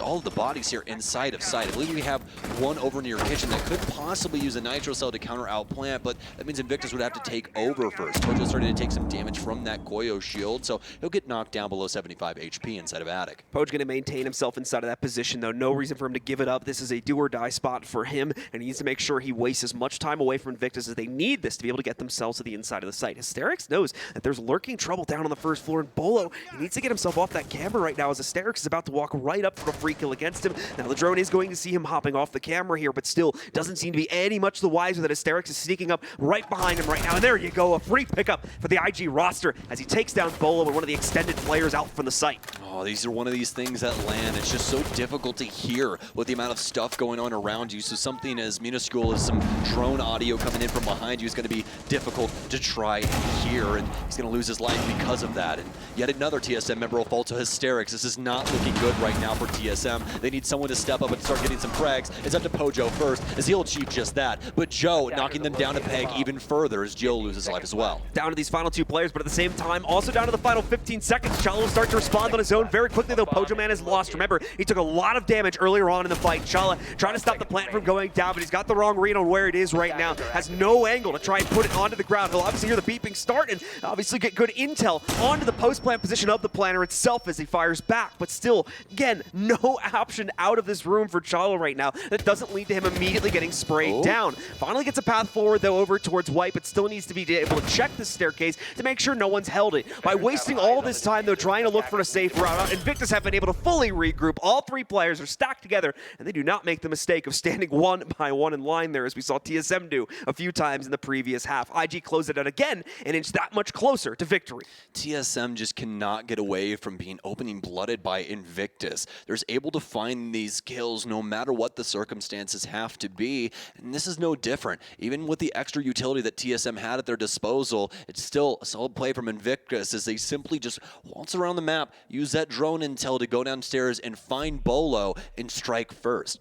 all of the bodies here inside of sight. I believe we have one over near kitchen that could possibly use a nitro cell to counter outplant, but that means Invictus would have to take over first. Pojo's starting to take some damage from that Goyo shield, so he'll get knocked down below 75 HP inside of Attic. Pojo going to maintain himself inside of that position, though. No reason for him to give it up. This is a do-or-die spot for him, and he needs to make sure he wastes as much time away from Invictus as they need this to be able to get themselves to the inside of the site. Hysterix knows that there's lurking trouble down on the first floor, and Bolo, he needs to get himself off that camera right now, as Hysterix is about to walk right up for a free kill against him. Now the drone is going to see him hopping off the camera here, but still doesn't seem to be any much the wiser that Hysterix is sneaking up right behind him right now. And there you go, a free pickup for the IG roster as he takes down Bolo and one of the extended players out from the site. Oh, these are one of these things that land. It's just so difficult to hear with the amount of stuff going on around you. So something as minuscule as some drone audio coming in from behind you is going to be difficult to try and hear, and he's going to lose his life because of that. And yet another TSM member will fall to Hysterix. This is not looking good right now for TSM. They need someone to step up and start getting some frags. It's up to Pojo first, as he'll achieve just that. But Joe knocking them down a peg even further as Joe loses life as well. Down to these final 2 players, but at the same time, also down to the final 15 seconds. Chala will start to respond on his own very quickly, though Pojo Man is lost. Remember, he took a lot of damage earlier on in the fight. Chala trying to stop the plant from going down, but he's got the wrong read on where it is right now. Has no angle to try and put it onto the ground. He'll obviously hear the beeping start and obviously get good intel onto the post-plant position of the planter itself as he fires back. But still, again, no option out of this room for Chala right now. That doesn't lead to him immediately getting sprayed down. Finally gets a path forward, though, over towards White, but still needs to be able to check the staircase to make sure no one's held it. By wasting all this time, though, trying to look for a safe route, Invictus have been able to fully regroup. All 3 players are stacked together, and they do not make the mistake of standing 1 by 1 in line there, as we saw TSM do a few times in the previous half. IG closed it out again and inch that much closer to victory. TSM just cannot get away from being opening blooded by Invictus. They're able to find these kills no matter what the circumstances have to be, and this is no different. Even with the extra utility that TSM had at their disposal, it's still a solid play from Invictus as they simply just waltz around the map, use that drone intel to go downstairs and find Bolo and strike first.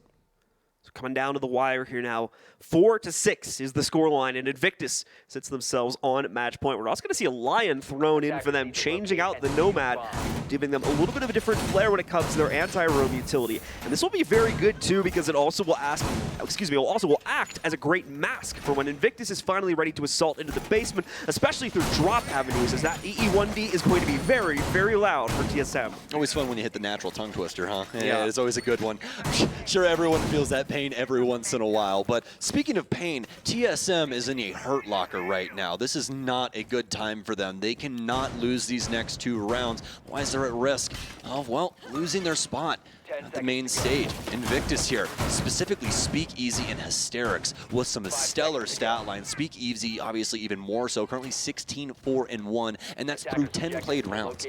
Coming down to the wire here now. 4-6 is the scoreline, and Invictus sits themselves on match point. We're also going to see a Lion thrown in for them, changing out the Nomad, giving them a little bit of a different flair when it comes to their anti-roam utility. And this will be very good too, because it also will act as a great mask for when Invictus is finally ready to assault into the basement, especially through drop avenues, as that EE1D is going to be very, very loud for TSM. Always fun when you hit the natural tongue twister, huh? Yeah. It's always a good one. I'm sure everyone feels that pain every once in a while, but speaking of pain, TSM is in a hurt locker right now. This is not a good time for them. They cannot lose these next 2 rounds. Why is they're at risk of, well, losing their spot at the main stage. Invictus here, specifically Speakeasy and Hysterics with some stellar stat lines. Speakeasy obviously even more so, currently 16-4-1, and that's through 10 played rounds.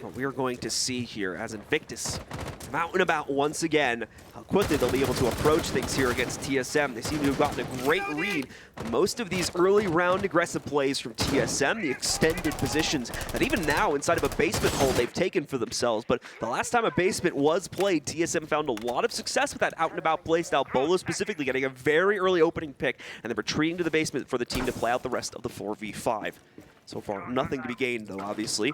What we're going to see here as Invictus come out and about once again, how quickly they'll be able to approach things here against TSM. They seem to have gotten a great read on most of these early round aggressive plays from TSM, the extended positions that even now inside of a basement hole they've taken for themselves. But the last time a basement was played, TSM found a lot of success with that out and about play style, Bolo specifically getting a very early opening pick and then retreating to the basement for the team to play out the rest of the 4v5. So far, nothing to be gained though, obviously.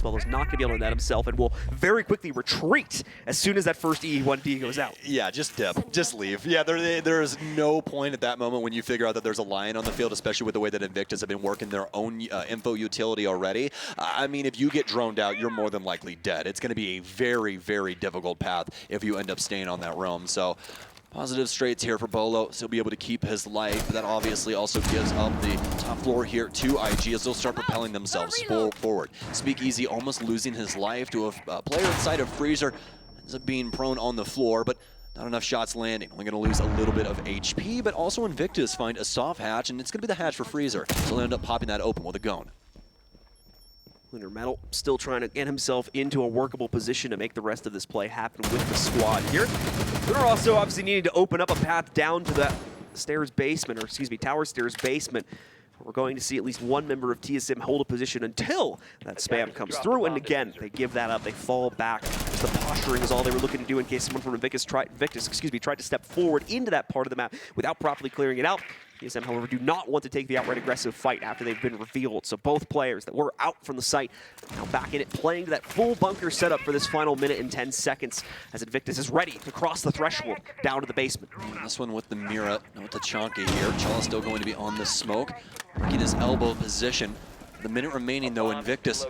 Bolo's not going to be able to net himself and will very quickly retreat as soon as that first EE1D goes out. Yeah, just dip. Just leave. Yeah, there is no point at that moment when you figure out that there's a Lion on the field, especially with the way that Invictus have been working their own info utility already. I mean, if you get droned out, you're more than likely dead. It's going to be a very, very difficult path if you end up staying on that roam. So positive straights here for Bolo, so he'll be able to keep his life. That obviously also gives up the top floor here to IG as they'll start propelling themselves forward. Speakeasy almost losing his life to a player inside of Freezer. Ends up being prone on the floor, but not enough shots landing. Only going to lose a little bit of HP, but also Invictus find a soft hatch, and it's going to be the hatch for Freezer. So they'll end up popping that open with a gun. Lunar Metal still trying to get himself into a workable position to make the rest of this play happen with the squad here. Lunar also obviously needing to open up a path down to that stairs basement, or excuse me, tower stairs basement. We're going to see at least one member of TSM hold a position until that spam comes through, and again, they give that up, they fall back. The posturing is all they were looking to do in case someone from Invictus tried to step forward into that part of the map without properly clearing it out. TSM, however, do not want to take the outright aggressive fight after they've been revealed. So both players that were out from the site now back in it, playing to that full bunker setup for this final minute and 10 seconds as Invictus is ready to cross the threshold down to the basement. This one with the Mira, with the Chonka here. Chala still going to be on the smoke, working his elbow position. The minute remaining though, Invictus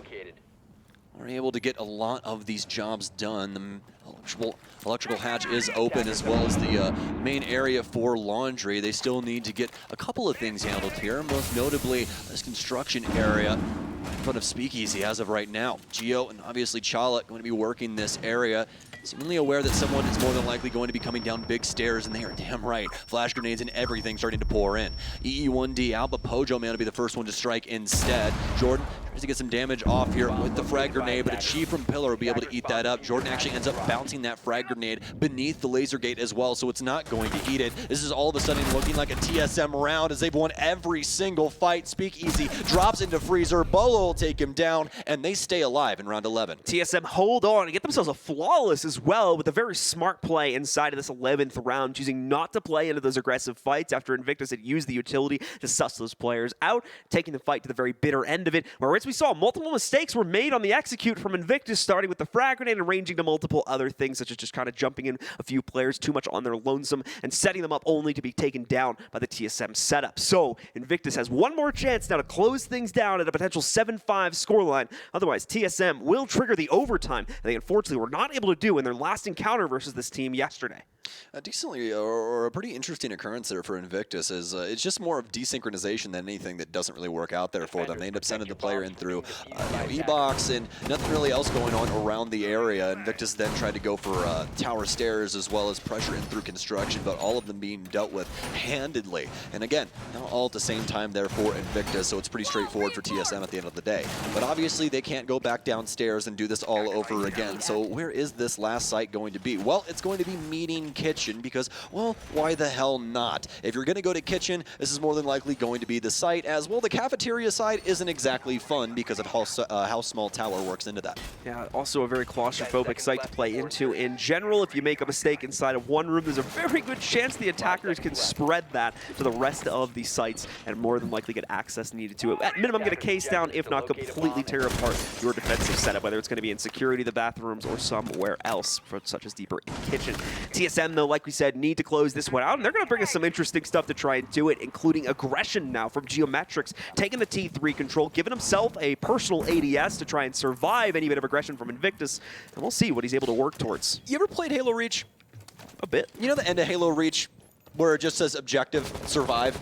are able to get a lot of these jobs done. The electrical hatch is open, as well as the main area for laundry. They still need to get a couple of things handled here, most notably this construction area in front of Speakeasy as of right now. Geo and obviously Chala going to be working this area, seemingly aware that someone is more than likely going to be coming down big stairs, and they are damn right. Flash grenades and everything starting to pour in. EE1D out, but Pojo Man will be the first one to strike instead. Jordan Tries to get some damage off here with the frag grenade, but Achieve from Pillar will be able to eat that up. Jordan actually ends up bouncing that frag grenade beneath the laser gate as well, so it's not going to eat it. This is all of a sudden looking like a TSM round as they've won every single fight. Speakeasy drops into Freezer, Bolo will take him down, and they stay alive in round 11. TSM hold on and get themselves a flawless as well with a very smart play inside of this 11th round, choosing not to play into those aggressive fights after Invictus had used the utility to suss those players out, taking the fight to the very bitter end of it, where as we saw, multiple mistakes were made on the execute from Invictus, starting with the frag grenade and ranging to multiple other things, such as just kind of jumping in a few players too much on their lonesome and setting them up only to be taken down by the TSM setup. So Invictus has one more chance now to close things down at a potential 7-5 scoreline. Otherwise, TSM will trigger the overtime they unfortunately were not able to do in their last encounter versus this team yesterday. Decently, or a pretty interesting occurrence there for Invictus is it's just more of desynchronization than anything that doesn't really work out there for them. They end up sending the player in through E-box and nothing really else going on around the area. Invictus then tried to go for tower stairs as well as pressure in through construction, but all of them being dealt with handedly. And again, not all at the same time there for Invictus, so it's pretty straightforward for TSM at the end of the day. But obviously they can't go back downstairs and do this all over again. So where is this last site going to be? Well, it's going to be Meeting Kitchen because, well, why the hell not? If you're going to go to Kitchen, this is more than likely going to be the site, as well the cafeteria side isn't exactly fun because of how small tower works into that. Yeah, also a very claustrophobic site to play into. In general, if you make a mistake inside of one room, there's a very good chance the attackers can spread that to the rest of the sites and more than likely get access needed to it. At minimum, get a case down, if not completely tear apart your defensive setup, whether it's going to be in security, the bathrooms, or somewhere else, such as deeper in Kitchen. TSM, though, like we said, need to close this one out, and they're going to bring us some interesting stuff to try and do it, including aggression now from Geometrics, taking the T3 control, giving himself a personal ADS to try and survive any bit of aggression from Invictus, and we'll see what he's able to work towards. You ever played Halo Reach? A bit. You know the end of Halo Reach where it just says objective, survive?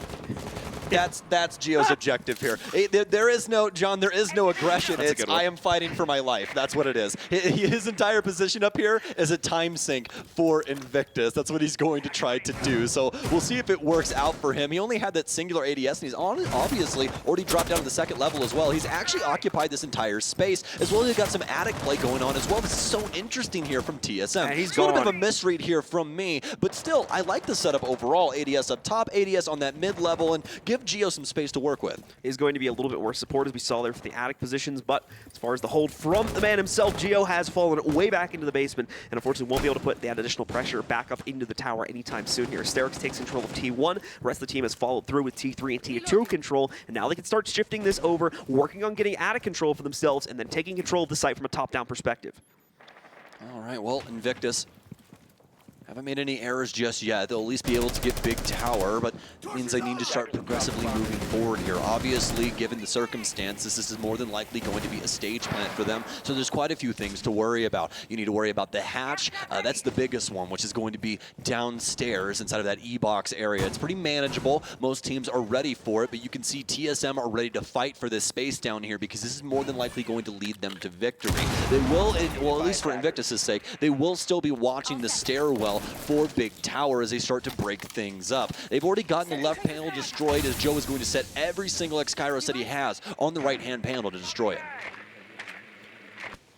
That's Geo's objective here. There is no, John, there is no aggression. It's I am fighting for my life. That's what it is. His entire position up here is a time sink for Invictus. That's what he's going to try to do. So we'll see if it works out for him. He only had that singular ADS, and he's obviously already dropped down to the second level as well. He's actually occupied this entire space, as well as he's got some attic play going on as well. This is so interesting here from TSM. And he's a little bit of a misread here from me, but still, I like the setup overall. ADS up top, ADS on that mid-level, and give Geo some space to work with. Is going to be a little bit more support, as we saw there for the attic positions, but as far as the hold from the man himself, Geo has fallen way back into the basement and unfortunately won't be able to put that additional pressure back up into the tower anytime soon here. Asterix takes control of T1, the rest of the team has followed through with T3 and T2 control, and now they can start shifting this over, working on getting attic control for themselves and then taking control of the site from a top-down perspective. All right, well, Invictus haven't made any errors just yet. They'll at least be able to get big tower, but it means they need to start progressively moving forward here. Obviously, given the circumstances, this is more than likely going to be a stage plant for them, so there's quite a few things to worry about. You need to worry about the hatch. That's the biggest one, which is going to be downstairs inside of that E-box area. It's pretty manageable. Most teams are ready for it, but you can see TSM are ready to fight for this space down here because this is more than likely going to lead them to victory. They will, well, at least for Invictus' sake, they will still be watching the stairwell for big tower as they start to break things up. They've already gotten the left panel destroyed, as Joe is going to set every single X-Kairos that he has on the right-hand panel to destroy it.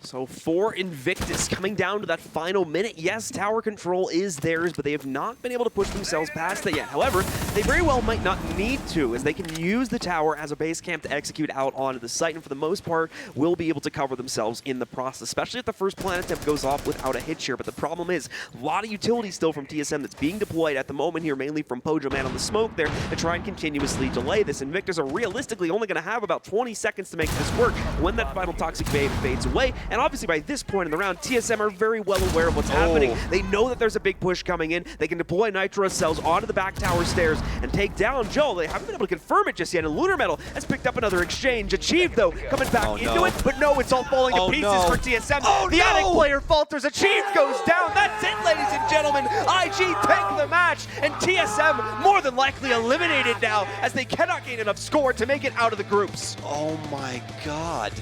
So for Invictus, coming down to that final minute, yes, tower control is theirs, but they have not been able to push themselves past that yet. However, they very well might not need to, as they can use the tower as a base camp to execute out onto the site, and for the most part, will be able to cover themselves in the process, especially if the first planet attempt goes off without a hitch here. But the problem is, a lot of utility still from TSM that's being deployed at the moment here, mainly from Pojo Man on the smoke there, to try and continuously delay this. Invictus are realistically only going to have about 20 seconds to make this work when that final toxic fades away. And obviously by this point in the round, TSM are very well aware of what's happening. They know that there's a big push coming in. They can deploy Nitro cells onto the back tower stairs and take down Joe. They haven't been able to confirm it just yet, and Lunar Metal has picked up another exchange. Achieve, though, coming back into it, but no, it's all falling to pieces for TSM. The attic player falters. Achieve goes down. That's it, ladies and gentlemen. IG take the match, and TSM more than likely eliminated now as they cannot gain enough score to make it out of the groups. Oh my God.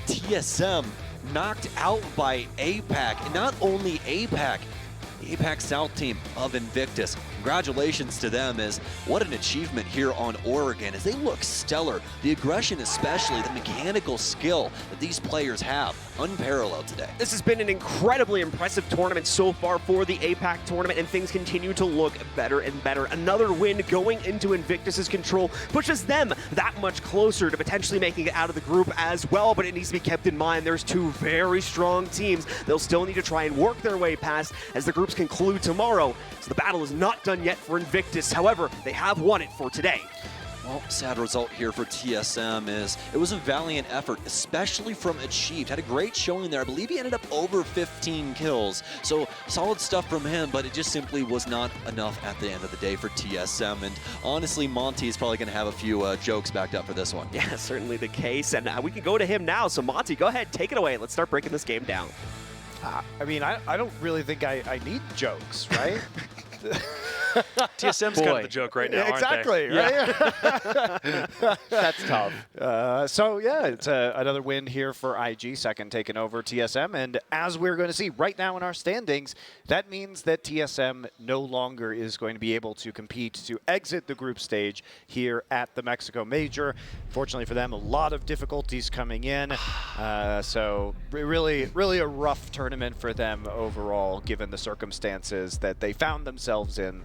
TSM knocked out by APAC. And not only APAC, the APAC South team of Invictus congratulations to them, as what an achievement here on Oregon, as they look stellar. The aggression especially, the mechanical skill that these players have, unparalleled today. This has been an incredibly impressive tournament so far for the APAC tournament, and things continue to look better and better. Another win going into Invictus's control pushes them that much closer to potentially making it out of the group as well, but it needs to be kept in mind there's two very strong teams they'll still need to try and work their way past as the groups conclude tomorrow. So the battle is not done yet for Invictus. However, they have won it for today. Well, sad result here for TSM is it was a valiant effort, especially from Achieved. Had a great showing there. I believe he ended up over 15 kills. So solid stuff from him, but it just simply was not enough at the end of the day for TSM. And honestly, Monty is probably going to have a few jokes backed up for this one. Yeah, certainly the case. And we can go to him now. So Monty, go ahead, take it away. Let's start breaking this game down. I mean, I don't really think I need jokes, right? TSM's kind of the joke right now, exactly, aren't they? Right? That's tough. So, yeah, it's another win here for IG, second taking over TSM. And as we're going to see right now in our standings, that means that TSM no longer is going to be able to compete to exit the group stage here at the Mexico Major. Fortunately for them, a lot of difficulties coming in. So really a rough tournament for them overall, given the circumstances that they found themselves in.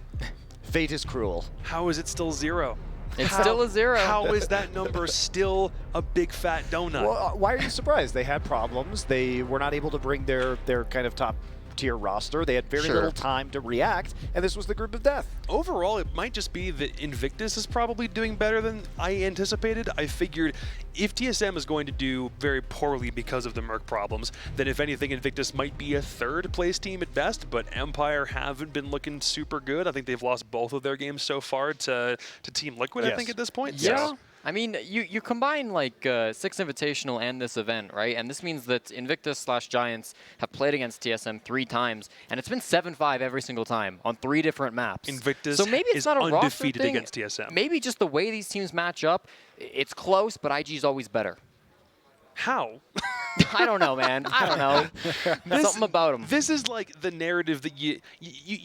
Fate is cruel. How is it still 0? It's still a 0. How is that number still a big fat donut? Well, why are you surprised? They had problems. They were not able to bring their kind of top tier roster. They had very little time to react, and this was the group of death. Overall, it might just be that Invictus is probably doing better than I anticipated. I figured if TSM is going to do very poorly because of the Merc problems, then if anything, Invictus might be a third place team at best, but Empire haven't been looking super good. I think they've lost both of their games so far to Team Liquid, I think, at this point. Yeah. I mean, you combine like 6 Invitational and this event, right? And this means that Invictus/Giants have played against TSM 3 times, and it's been 7-5 every single time on 3 different maps. Invictus so maybe it's is not a roster undefeated thing. against TSM. Maybe just the way these teams match up, it's close, but IG's always better. How? I don't know, man. I don't know. Something about them. This is like the narrative that you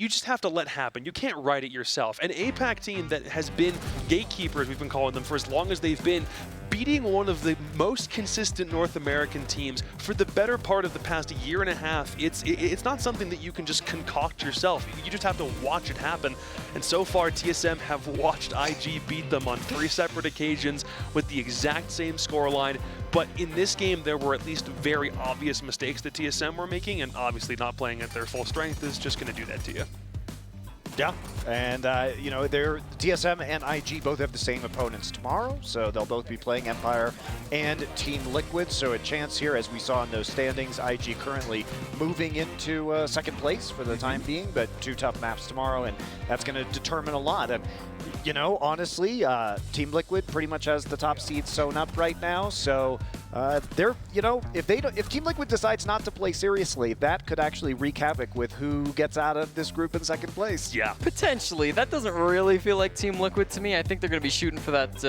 just have to let happen. You can't write it yourself. An APAC team that has been gatekeepers, we've been calling them, for as long as they've been, beating one of the most consistent North American teams for the better part of the past year and a half. It's not something that you can just concoct yourself. You just have to watch it happen. And so far, TSM have watched IG beat them on 3 separate occasions with the exact same scoreline. But in this game, there were at least very obvious mistakes that TSM were making, and obviously not playing at their full strength is just going to do that to you. Yeah, and you know, TSM and IG both have the same opponents tomorrow, so they'll both be playing Empire and Team Liquid. So a chance here, as we saw in those standings, IG currently moving into second place for the time being, but 2 tough maps tomorrow, and that's going to determine a lot. And you know, honestly, Team Liquid pretty much has the top seed sewn up right now, so they're, you know, if Team Liquid decides not to play seriously, that could actually wreak havoc with who gets out of this group in second place. Yeah, potentially. That doesn't really feel like Team Liquid to me. I think they're going to be shooting for that,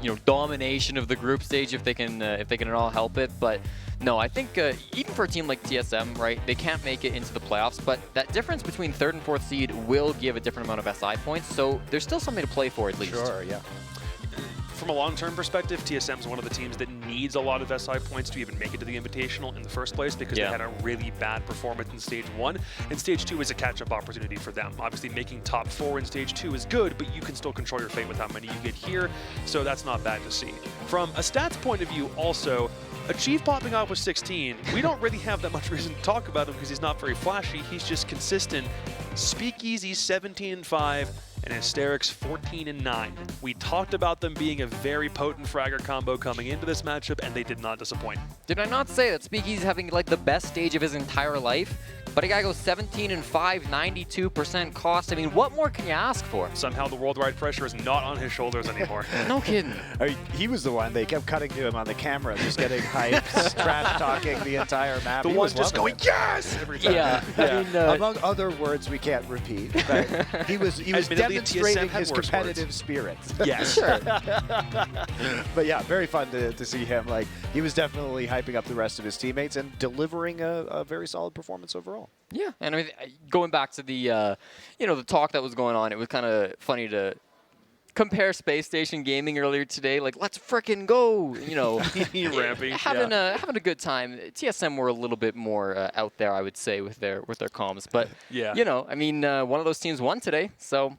you know, domination of the group stage if they can at all help it. But no, I think even for a team like TSM, right, they can't make it into the playoffs, but that difference between 3rd and 4th seed will give a different amount of SI points, so there's still something to play for at least. Sure, yeah. From a long-term perspective, TSM is one of the teams that needs a lot of SI points to even make it to the Invitational in the first place because they had a really bad performance in Stage 1, and Stage 2 is a catch-up opportunity for them. Obviously, making top 4 in Stage 2 is good, but you can still control your fate with how many you get here, so that's not bad to see. From a stats point of view, also, Achieve popping off with 16, we don't really have that much reason to talk about him because he's not very flashy, he's just consistent. Speakeasy 17-5, and Hysterics 14-9. We talked about them being a very potent fragger combo coming into this matchup, and they did not disappoint. Did I not say that Speakeasy's having like the best stage of his entire life? But a guy goes 17-5, 92% cost. I mean, what more can you ask for? Somehow the worldwide pressure is not on his shoulders anymore. No kidding. I mean, he was the one, they kept cutting to him on the camera, just getting hyped, trash talking the entire map. The one just going, yes! Every time. Yeah. I mean, among other words we can't repeat. But he was Admittedly, demonstrating TSM had his worse competitive words. spirit. Yes. Sure. But yeah, very fun to see him. Like, he was definitely hyping up the rest of his teammates and delivering a very solid performance overall. Yeah, and I mean, going back to the, the talk that was going on, it was kind of funny to compare Space Station Gaming earlier today, like, let's frickin' go, Ramping, having a good time. TSM were a little bit more out there, I would say, with their comms, but Yeah. I mean, one of those teams won today, so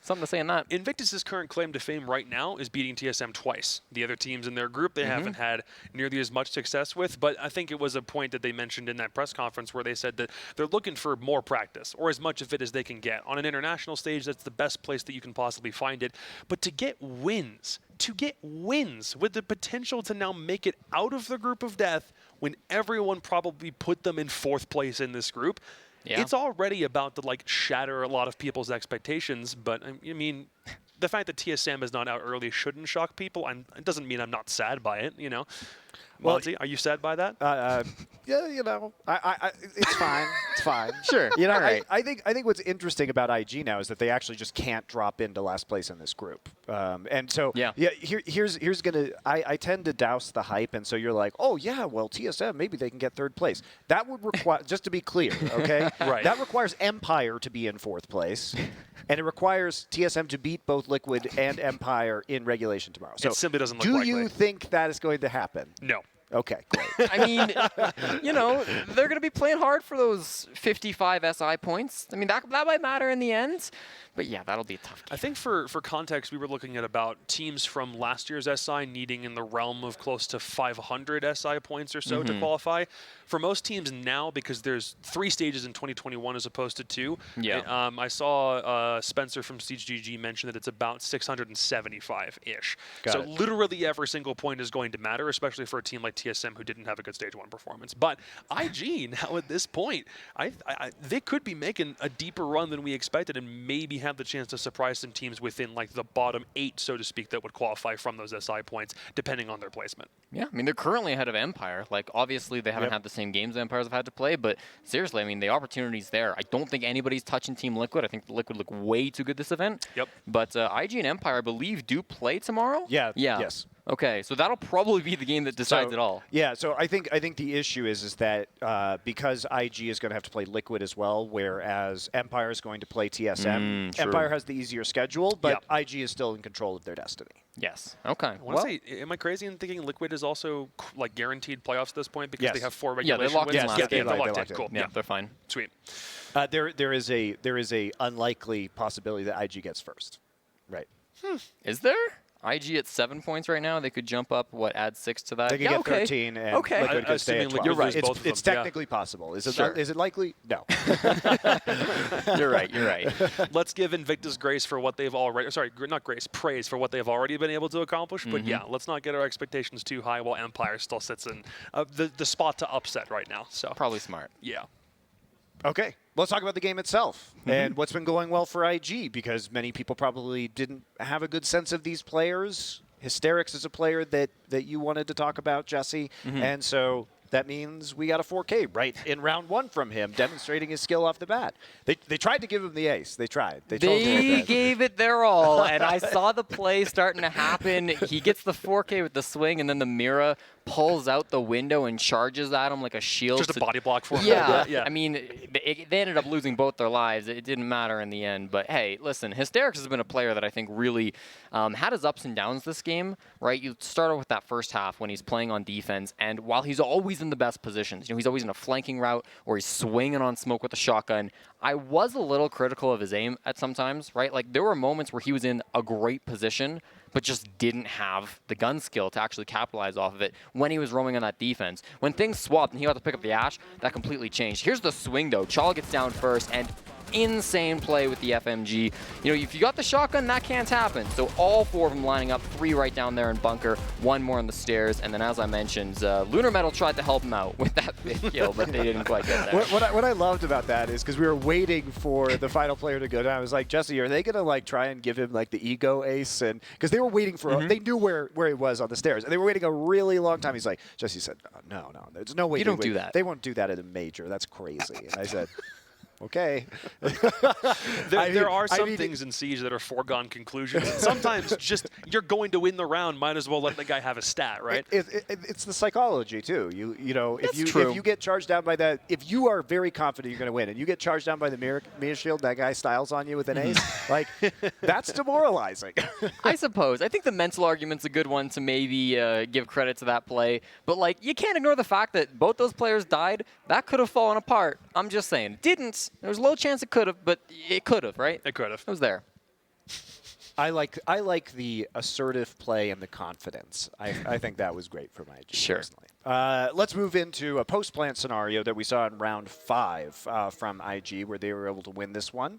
something to say on that. Invictus's current claim to fame right now is beating TSM twice. The other teams in their group they haven't had nearly as much success with, but I think it was a point that they mentioned in that press conference where they said that they're looking for more practice, or as much of it as they can get. On an international stage, that's the best place that you can possibly find it. But to get wins with the potential to now make it out of the group of death when everyone probably put them in 4th place in this group, Yeah. it's already about to shatter a lot of people's expectations. But I mean, the fact that TSM is not out early shouldn't shock people. It doesn't mean I'm not sad by it. Well, Monty, are you sad by that? Yeah, it's fine. It's fine. Sure. All right. I think what's interesting about IG now is that they actually just can't drop into last place in this group. And so here's gonna. I tend to douse the hype, and so you're like, oh yeah, well TSM maybe they can get 3rd place. That would require, just to be clear, okay? Right. That requires Empire to be in 4th place, and it requires TSM to beat both Liquid and Empire in regulation tomorrow. So it simply doesn't look do likely. you think that is going to happen? No. Okay, great. I mean, they're going to be playing hard for those 55 SI points. I mean, that might matter in the end. But yeah, that'll be a tough game. I think for context, we were looking at about teams from last year's SI needing in the realm of close to 500 SI points or so to qualify. For most teams now, because there's 3 stages in 2021 as opposed to 2, I saw Spencer from SiegeGG mention that it's about 675-ish. So literally every single point is going to matter, especially for a team like TSM who didn't have a good Stage 1 performance. But IG, now at this point, they could be making a deeper run than we expected and maybe have the chance to surprise some teams within the bottom 8, so to speak, that would qualify from those SI points, depending on their placement. Yeah, I mean, they're currently ahead of Empire. Obviously, they haven't had the same games Empires have had to play, but seriously, I mean, the opportunity's there. I don't think anybody's touching Team Liquid. I think Liquid look way too good this event. Yep. But IG and Empire, I believe, do play tomorrow? Yeah. Yes. Okay, so that'll probably be the game that decides it all. Yeah, so I think the issue is that because IG is going to have to play Liquid as well, whereas Empire is going to play TSM. True. Empire has the easier schedule, but IG is still in control of their destiny. Yes. Okay. I want to say, am I crazy in thinking Liquid is also guaranteed playoffs at this point because they have 4 regulation they locked wins? in last game. They're They locked locked in. in. Cool. Yeah, they're fine. Sweet. There is a unlikely possibility that IG gets first. Right. Is there? IG at 7 points right now. They could jump up, add 6 to that. They could get 13, and Liquid could stay at 12. You're right. It's technically possible. Is it likely? No. You're right. Let's give Invictus grace for what they've already, praise for what they've already been able to accomplish. But yeah, let's not get our expectations too high while Empire still sits in the spot to upset right now. So Probably smart. yeah. Okay, let's talk about the game itself and what's been going well for IG, because many people probably didn't have a good sense of these players. Hysterics is a player that you wanted to talk about, Jesse, and so that means we got a 4K right in round 1 from him, demonstrating his skill off the bat. They tried to give him the ace. They tried. They gave it their all, and I saw the play starting to happen. He gets the 4K with the swing, and then the Mira pulls out the window and charges at him like a shield. Just a body block for him. Yeah. I mean, they ended up losing both their lives. It didn't matter in the end. But hey, listen, Hysterics has been a player that I think really had his ups and downs this game, right? You start off with that first half when he's playing on defense, and while he's always in the best positions, he's always in a flanking route or he's swinging on smoke with a shotgun. I was a little critical of his aim at sometimes, right? There were moments where he was in a great position, but just didn't have the gun skill to actually capitalize off of it when he was roaming on that defense. When things swapped and he got to pick up the Ash, that completely changed. Here's the swing, though. Chal gets down first, and insane play with the FMG. If you got the shotgun, that can't happen. So all 4 of them lining up, 3 right down there in bunker, 1 more on the stairs, and then as I mentioned, Lunar Metal tried to help him out with that big kill, but they didn't quite get there. What I loved about that is because we were waiting for the final player to go down. I was like, Jesse, are they gonna try and give him the ego ace? And because they were waiting for, they knew where he was on the stairs, and they were waiting a really long time. He's like, Jesse said, no, there's no way. You don't do that. They won't do that at a major. That's crazy. And I said, Okay. There are some things in Siege that are foregone conclusions. And sometimes just you're going to win the round, might as well let the guy have a stat, right? It's the psychology too. You know, if true. you get charged down by that, if you are very confident you're going to win, and you get charged down by the mirror shield, that guy styles on you with an ace, like that's demoralizing. I suppose. I think the mental argument's a good one to maybe give credit to that play. But like, you can't ignore the fact that both those players died. That could have fallen apart. I'm just saying, it didn't. There was a low chance it could have, but it could have, right? It could have. It was there. I like the assertive play and the confidence. I think that was great for IG personally. Let's move into a post-plant scenario that we saw in round 5 from IG, where they were able to win this one.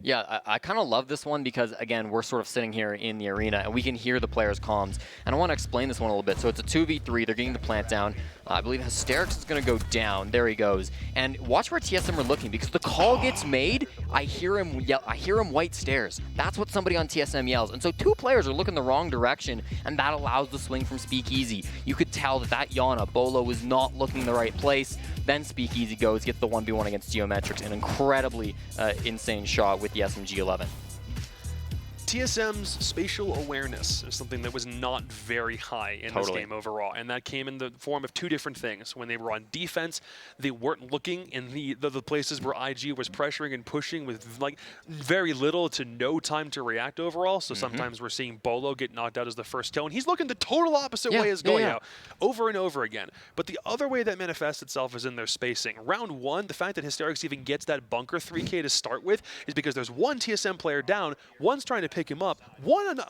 Yeah, I kind of love this one because, again, we're sort of sitting here in the arena and we can hear the players' comms. And I want to explain this one a little bit. So it's a 2v3. They're getting the plant down. I believe Hysterics is going to go down. There he goes. And watch where TSM are looking because the call gets made. I hear him yell. I hear him white stairs. That's what somebody on TSM yells. And so 2 players are looking the wrong direction, and that allows the swing from Speakeasy. You could tell that Yana, Bolo, was not looking the right place. Then Speakeasy goes, gets the 1v1 against Geometrics. An incredibly insane shot with the SMG-11. TSM's spatial awareness is something that was not very high in this game overall, and that came in the form of 2 different things. When they were on defense, they weren't looking in the places where IG was pressuring and pushing with like very little to no time to react overall. So sometimes we're seeing Bolo get knocked out as the first kill, and he's looking the total opposite way as going out over and over again. But the other way that manifests itself is in their spacing. Round 1, the fact that Hysterics even gets that bunker 3K to start with is because there's one TSM player down, one's trying to pick him up,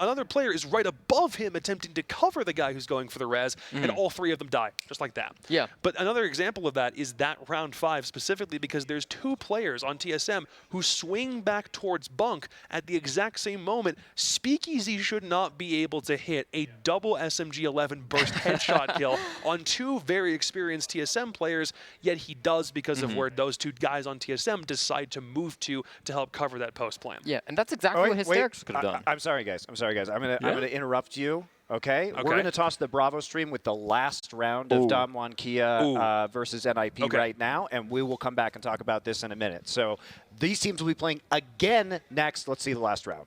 another player is right above him attempting to cover the guy who's going for the res, and all 3 of them die, just like that. Yeah. But another example of that is that round 5 specifically because there's 2 players on TSM who swing back towards bunk at the exact same moment. Speakeasy should not be able to hit a double SMG-11 burst headshot kill on 2 very experienced TSM players, yet he does because of where those 2 guys on TSM decide to move to help cover that post plan. Yeah, and that's exactly what Hysterics could have done. I'm sorry, guys. I'm gonna interrupt you. Okay? We're gonna toss the Bravo stream with the last round of Damwon Kia versus NIP right now, and we will come back and talk about this in a minute. So these teams will be playing again next. Let's see the last round.